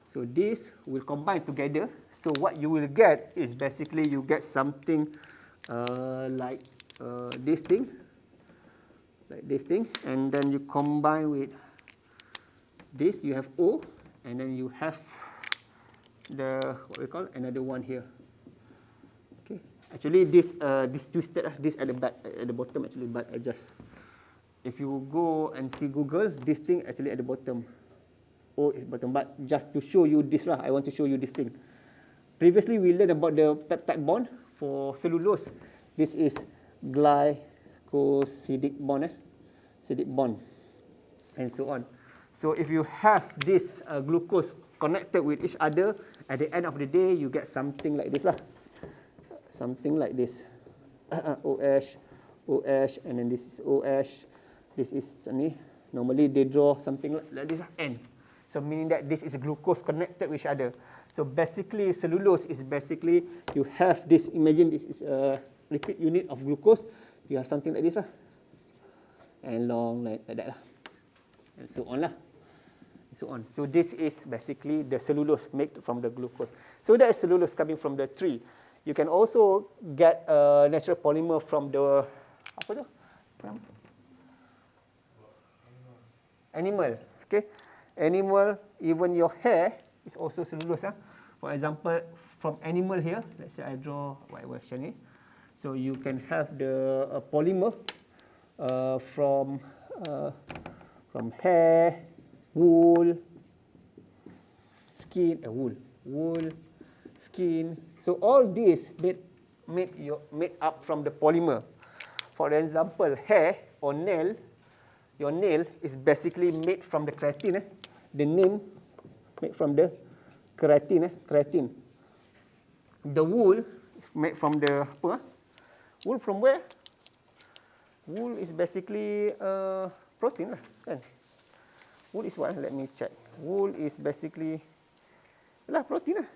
So this will combine together. So what you will get is basically you get something like this thing, and then you combine with this. You have O, and then you have the what we call another one here. Okay, actually this twisted, this at the back, at the bottom actually, but I just, if you go and see Google, this thing actually at the bottom. O is bottom, but just to show you this lah, I want to show you this thing. Previously we learned about the peptide bond for cellulose. This is glycosidic bond, acidic bond, and so on. So if you have this glucose connected with each other, at the end of the day you get something like this lah, something like this. OH, OH, and then this is OH. This is normally they draw something like this N. So meaning that this is a glucose connected with each other. So basically cellulose is basically you have this, imagine this is a repeat unit of glucose. You have something like this lah, and long like that lah, and so on lah, and so on. So this is basically the cellulose made from the glucose. So that is cellulose coming from the tree. You can also get a natural polymer from the apa tu? Animal. Okay, animal. Even your hair is also cellulose. For example, from animal here, let's say I draw whatever shiny. So you can have the polymer from hair, wool, skin, wool, skin. So all this made up from the polymer. For example, hair or nail. Your nail is basically made from the keratin. The name made from the keratin. Keratin. The wool is made from the apa? Wool from where? Wool is basically protein lah, kan? Wool is what? Let me check. Wool is basically protein lah.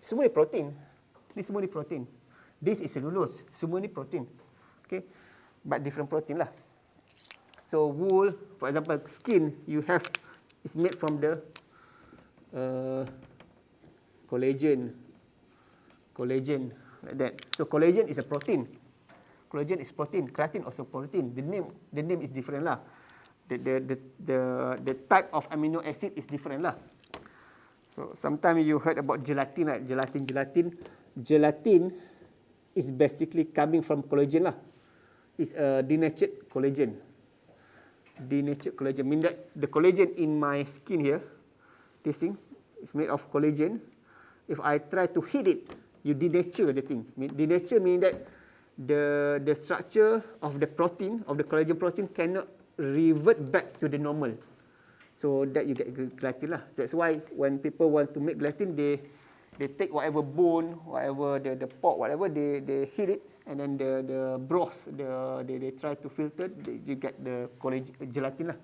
Semua ni protein. Ni semua ni protein. This is cellulose. Semua ni protein. Okay, but different protein lah. So wool, for example, skin you have is made from the collagen like that. So collagen is a protein. Collagen is protein. Keratin also protein. The name is different lah. The type of amino acid is different lah. So sometimes you heard about gelatin, right? Gelatin is basically coming from collagen lah. It's a denatured collagen. Denatured collagen means that the collagen in my skin here, this thing is made of collagen. If I try to heat it, you denature the thing. Denature meaning that the structure of the protein, of the collagen protein, cannot revert back to the normal. So that you get gelatin lah. That's why when people want to make gelatin, they take whatever bone, whatever the pork, whatever, they heat it, and then the broth, they try to filter, you get the gelatin lah.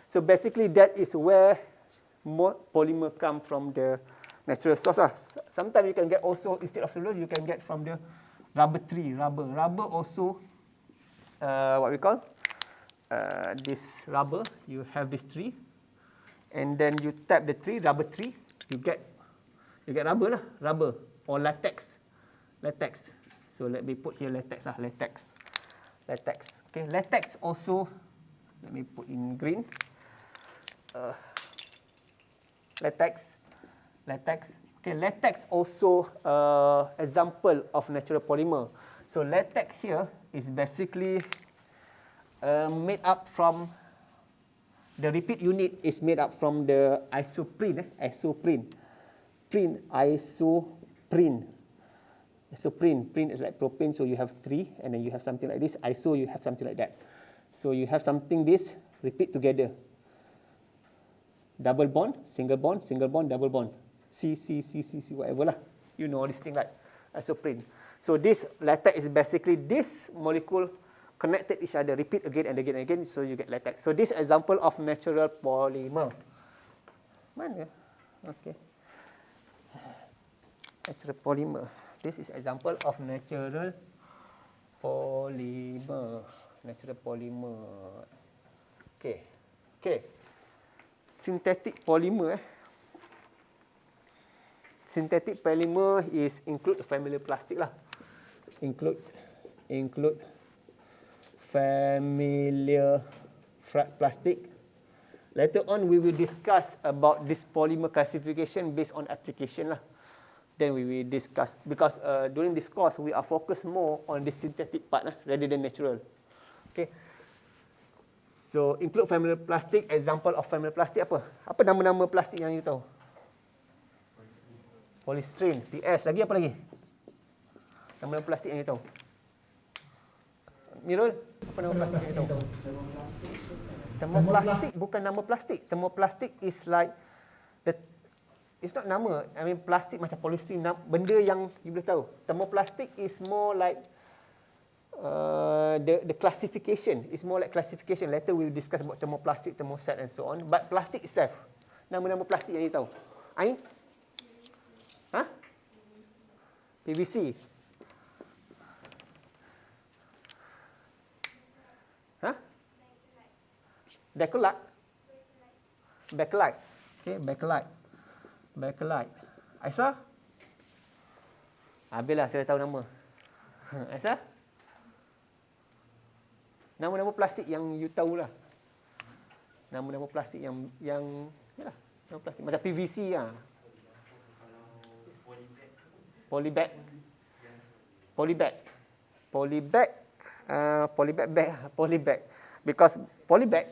So basically that is where more polymer come from the natural source lah. Sometimes you can get also, instead of cellulose, you can get from the rubber tree. Rubber also what we call this rubber, you have this tree, and then you tap the tree, rubber tree, you get rubber lah, rubber or latex. So let me put here latex lah, latex. Okay, latex also, let me put in green. Latex. Okay, latex also example of natural polymer. So latex here is basically made up from, the repeat unit is made up from the isoprene. Prene is like propane, so you have 3, and then you have something like this. Iso, you have something like that. So you have something this, repeat together. Double bond, single bond, double bond. C, whatever lah. You know this thing, right? Isoprene. So this latex is basically this molecule connected each other, repeat again and again and again, so you get latex. So this example of natural polymer. Mana? Okay. Natural polymer. This is example of natural polymer. Okay. Synthetic polymer. Synthetic polymer is include familiar plastic lah. Include familiar plastic. Later on we will discuss about this polymer classification based on application lah. Then we will discuss, because during this course we are focused more on the synthetic part rather than natural. Okay. So include familiar plastic. Example of familiar plastic apa? Apa nama-nama plastik yang you tahu? Polystyrene, PS, lagi apa lagi? Nama-nama plastik yang you tahu? Mirul, apa nama plastik yang you tahu? Thermoplastic bukan nama plastik. Thermoplastic is like it's not nama. I mean plastik macam polystyrene, benda yang you boleh tahu. Thermoplastic is more like the classification. It's more like classification. Later we will discuss about thermoplastic, thermoset and so on. But plastic itself, nama-nama plastik yang you tahu. Ain? Ha? PVC. Ha? Bakelite. Okay, bakelite. Aisyah? Habislah saya tahu nama. Aisyah? Nama-nama plastik yang you tahulah. Nama-nama plastik yang yalah, nama plastik macam PVC ah. Polybag. Because polybag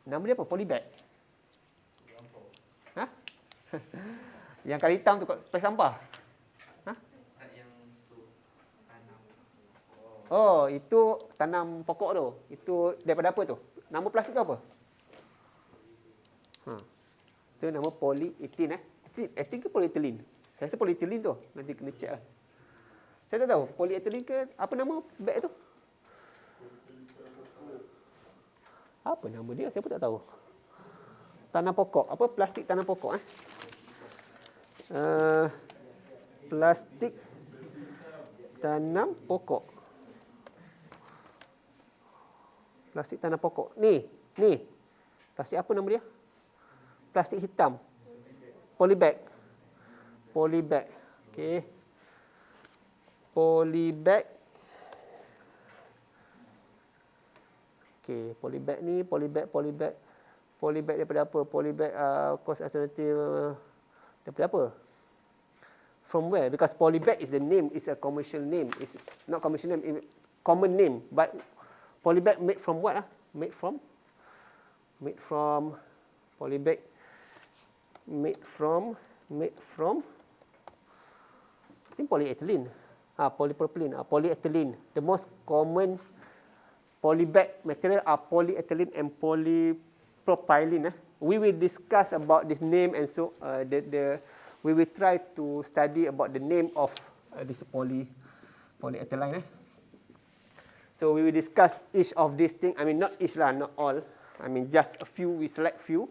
nama dia apa? Polybag. Ha? Yang kali hitam tu kat spray sampah. Ha? Oh, itu tanam pokok tu. Itu daripada apa tu? Nama plastik tu apa? Itu nama polyethylene. Ethylene ke polyethylene? Saya rasa polyethylene tu. Nanti kena check lah. Saya tak tahu. Polyethylene ke apa nama bag tu? Apa nama dia? Saya pun tak tahu. Tanam pokok. Apa? Plastik tanam pokok. Plastik tanam pokok. Plastik tanam pokok. Ni. Plastik apa nama dia? Plastik hitam. Polybag. Okey. Polybag. Okey, polybag ni, polybag daripada apa? Polybag cost alternative daripada apa? From where? Because polybag is the name, is a commercial name. It's not commercial name, common name. But polybag made from what? Made from polybag. Made from I think polyethylene. Polypropylene. Polyethylene. The most common polybag material are polyethylene and polypropylene. We will discuss about this name, and so we will try to study about the name of this polyethylene. So we will discuss each of these things. I mean not each lah, not all. I mean just a few. We select few.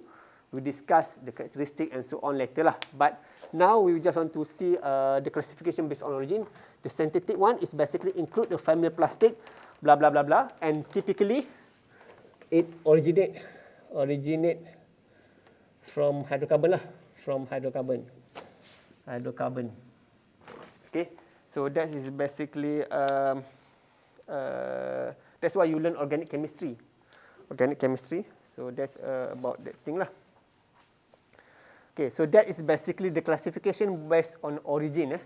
We discuss the characteristic and so on later lah. But now we just want to see the classification based on origin. The synthetic one is basically include the familiar plastic, blah blah blah blah, and typically it originate from hydrocarbon lah, from hydrocarbon. Okay, so that is basically that's why you learn organic chemistry. So that's about that thing lah. Okay, so that is basically the classification based on origin.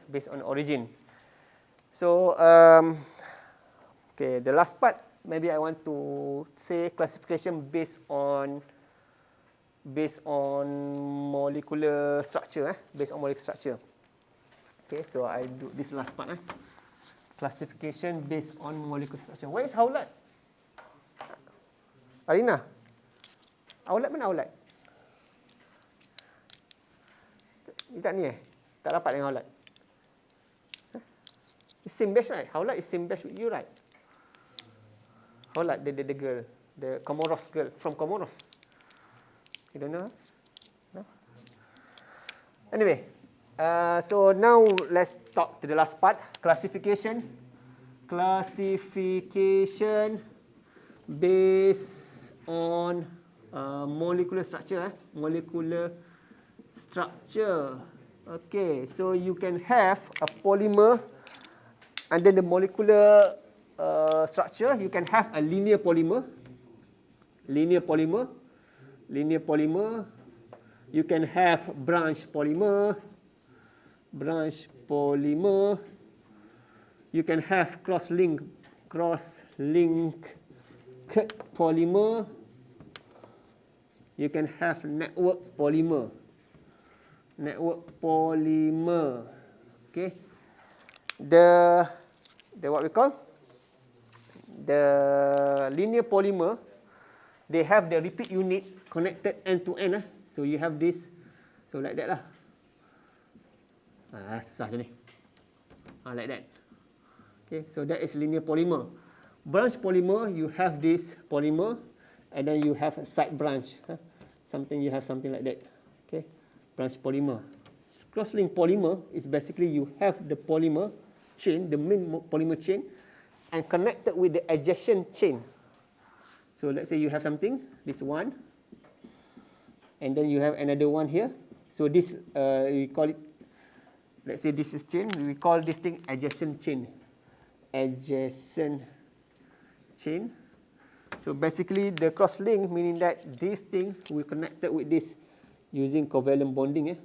So okay, the last part maybe I want to say classification based on molecular structure. Okay, so I do this last part. Classification based on molecular structure. Where is Haulat? Arina? Haulat mana Haulat? Ni tak ni Tak dapat dengan Haulat. It's same batch, right? Haulat is same batch with you, right? Haulat, the girl, the Comoros girl from Comoros. You don't know? No? Anyway, so now let's talk to the last part, classification. Classification based on molecular structure. Okay, so you can have a polymer, and then the molecular structure, you can have a linear polymer. You can have branch polymer. You can have cross-linked polymer. You can have network polymer. Okay, the what we call the linear polymer, they have the repeat unit connected end to end. So you have this, so like that lah. Susah macam ni. Like that. Okay, so that is linear polymer. Branch polymer, you have this polymer, and then you have a side branch. You have something like that. Okay, branch polymer. Cross-linked polymer is basically you have the polymer chain, the main polymer chain, and connected with the adjacent chain. So let's say you have something, this one, and then you have another one here. So this we call it, let's say this is chain, we call this thing adjacent chain. So basically the cross-link meaning that this thing will connected with this using covalent bonding.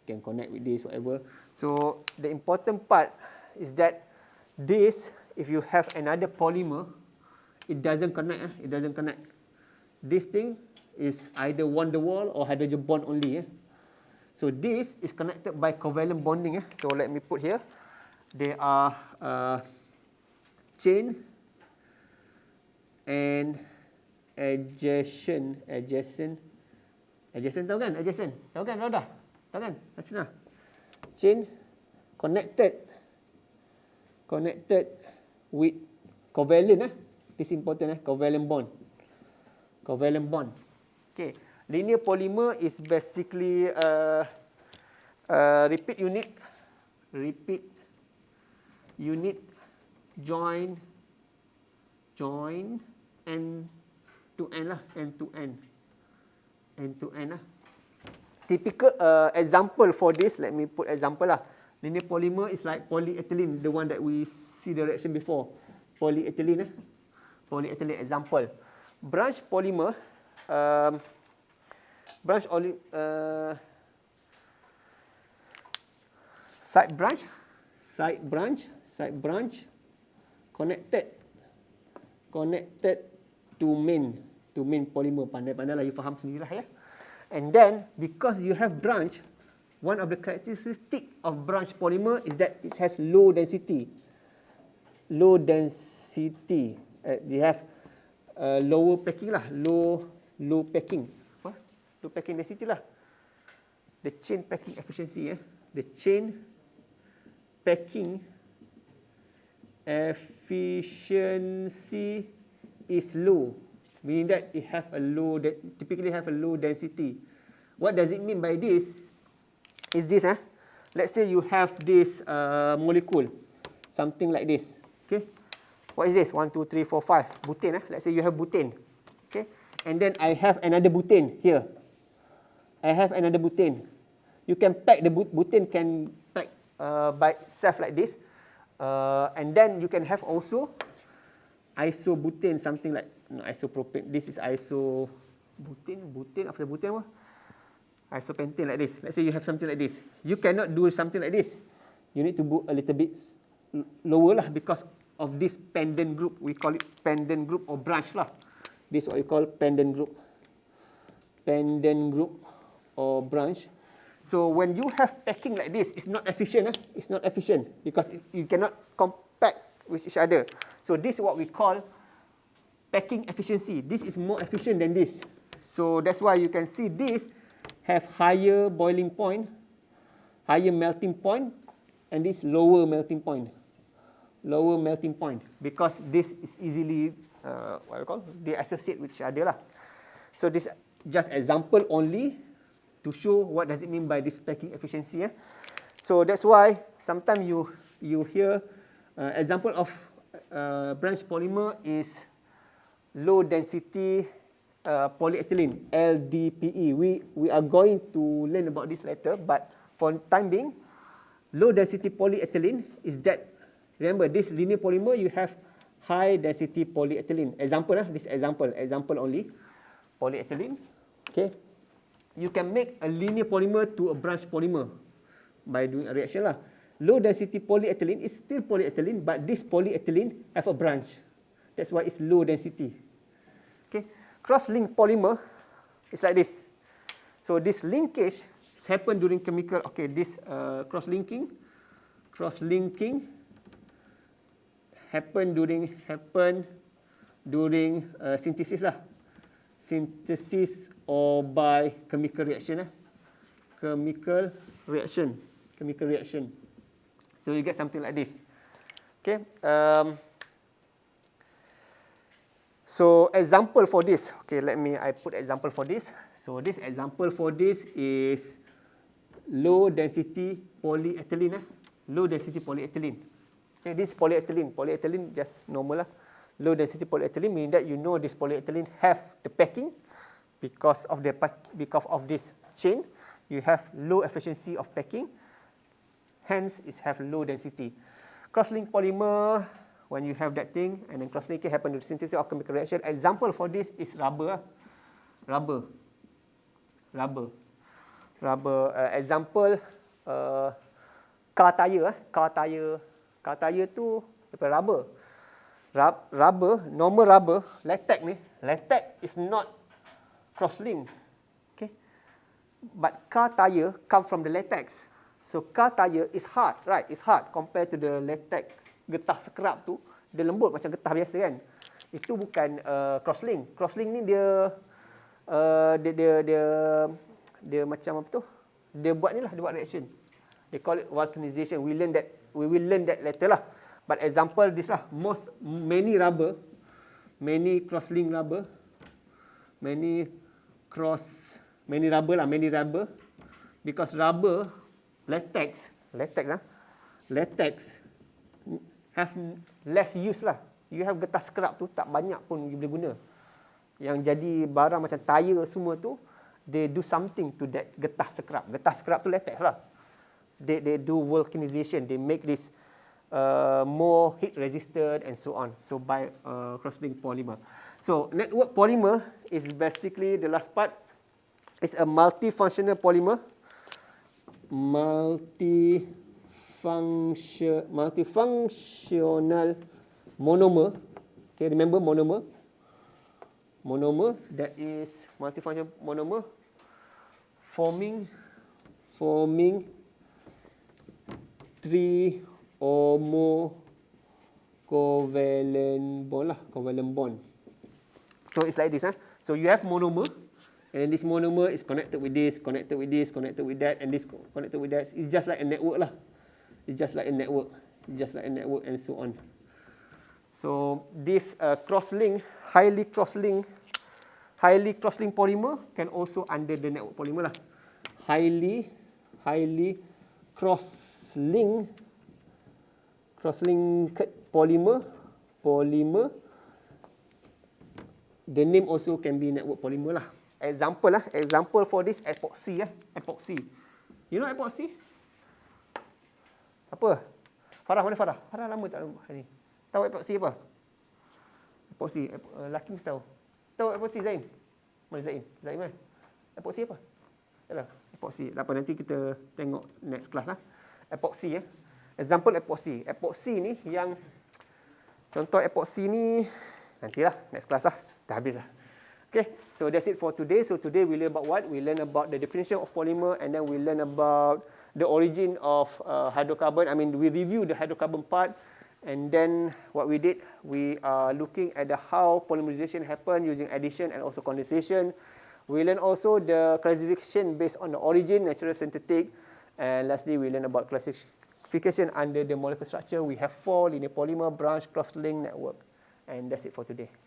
Can connect with this, whatever. So the important part is that this, if you have another polymer, it doesn't connect. This thing is either van der Waals or hydrogen bond only. So this is connected by covalent bonding. So let me put here. They are chain and adjacent. Tahu kan? Tahu kan? Tahu kan? Macam chain connected with covalent. This is important. Covalent bond. Okay. Linear polymer is basically repeat unit join end to end. Typical example for this, let me put example lah. Linear polymer is like polyethylene, the one that we see the reaction before. Polyethylene example. Branch polymer, side branch connected to main polymer. Pandai-pandai lah, you faham sendirilah ya. And then because you have branch, one of the characteristic of branch polymer is that it has low density. They have lower packing lah, low packing. Low packing density lah. The chain packing efficiency. The chain packing efficiency is low. meaning that it have a low, typically have a low density. What does it mean by this? Is this, let's say you have this molecule, something like this. Okay, what is this? 1, 2, 3, 4, 5. Butane. Let's say you have butane. Okay, and then I have another butane here. I have another butane. You can pack the butane can pack by itself like this, and then you can have also isobutane, something like isopropane. This is butane after butane what? Isopentane like this. Let's say you have something like this. You cannot do something like this. You need to go a little bit lower lah because of this pendant group. We call it pendant group or branch lah. This is what we call pendant group. Pendant group or branch. So when you have packing like this, it's not efficient. It's not efficient because you cannot compact with each other. So this is what we call packing efficiency. This is more efficient than this. So that's why you can see this have higher boiling point, higher melting point, and this lower melting point. Lower melting point because this is easily what we call, they associate with each other lah. So this just example only to show what does it mean by this packing efficiency. So that's why sometimes you hear example of branch polymer is low density polyethylene, LDPE. We are going to learn about this later, but for the time being, low density polyethylene is that, remember this linear polymer, you have high density polyethylene. Example, this example only, polyethylene. Okay, you can make a linear polymer to a branch polymer by doing a reaction lah. Low density polyethylene is still polyethylene, but this polyethylene have a branch. That's why it's low density. Okay, cross-link polymer is like this. So this linkage is happen during chemical. Okay, this cross-linking happen during synthesis lah. Synthesis or by chemical reaction. Chemical reaction. So you get something like this. Okay. So example for this. Okay, I put example for this. So this example for this is low density polyethylene. Low density polyethylene. Okay, this polyethylene. Polyethylene just normal lah. Low density polyethylene meaning that you know this polyethylene have the packing because of this chain. You have low efficiency of packing. Hence, it have low density. Cross-link polymer, when you have that thing, and then cross-linking happen to the synthesis of chemical reaction. Example for this is rubber. Example, car tire. Car tire tu daripada rubber. Rubber, normal rubber, latex ni. Latex is not cross-link. Okay. But car tire come from the latex. So car tire is hard, right? It's hard compared to the latex getah scrap tu. Dia lembut macam getah biasa kan. Itu bukan cross-link. Cross-link ni dia macam apa tu? Dia buat ni lah, dia buat reaction. They call it vulcanization. We will learn that later lah. But example this lah. Many cross-link rubber. Many rubber. Because rubber latex have less use lah. You have getah scrap tu tak banyak pun you boleh guna. Yang jadi barang macam tire semua tu, they do something to that getah scrap. Getah scrap tu latex lah. They do vulcanization. They make this more heat resistant and so on. So by cross-link polymer. So network polymer is basically the last part. It's a multifunctional polymer. Multifunctional monomer. Okay, remember monomer? Monomer, that is multifunctional monomer forming 3 or more covalent bond. So it's like this. So you have monomer. And this monomer is connected with this, connected with this, connected with that, and this connected with that. It's just like a network lah. It's just like a network. and so on. So this cross-link, highly cross-link highly cross-linked polymer can also under the network polymer lah. Highly cross-linked polymer, the name also can be network polymer lah. Example for this epoxy epoxy. You know epoxy? Apa? Farah, mana Farah? Farah lama tak ni. Tahu epoxy apa? Epoxy, laki mesti tahu. Tahu epoxy Zain? Mana Zain? Zain mana? Epoxy apa? Yalah, epoxy. Tak apa, nanti kita tengok next class lah. Epoxy Example epoxy. Epoxy ni yang contoh epoxy ni nantilah next class lah. Dah habis lah. Okay, so that's it for today. So today we learn about what? We learn about the definition of polymer, and then we learn about the origin of hydrocarbon. I mean, we review the hydrocarbon part, and then what we did, we are looking at how polymerization happen using addition and also condensation. We learn also the classification based on the origin, natural, synthetic, and lastly we learn about classification under the molecular structure. We have 4: linear polymer, branch, cross-link, network, and that's it for today.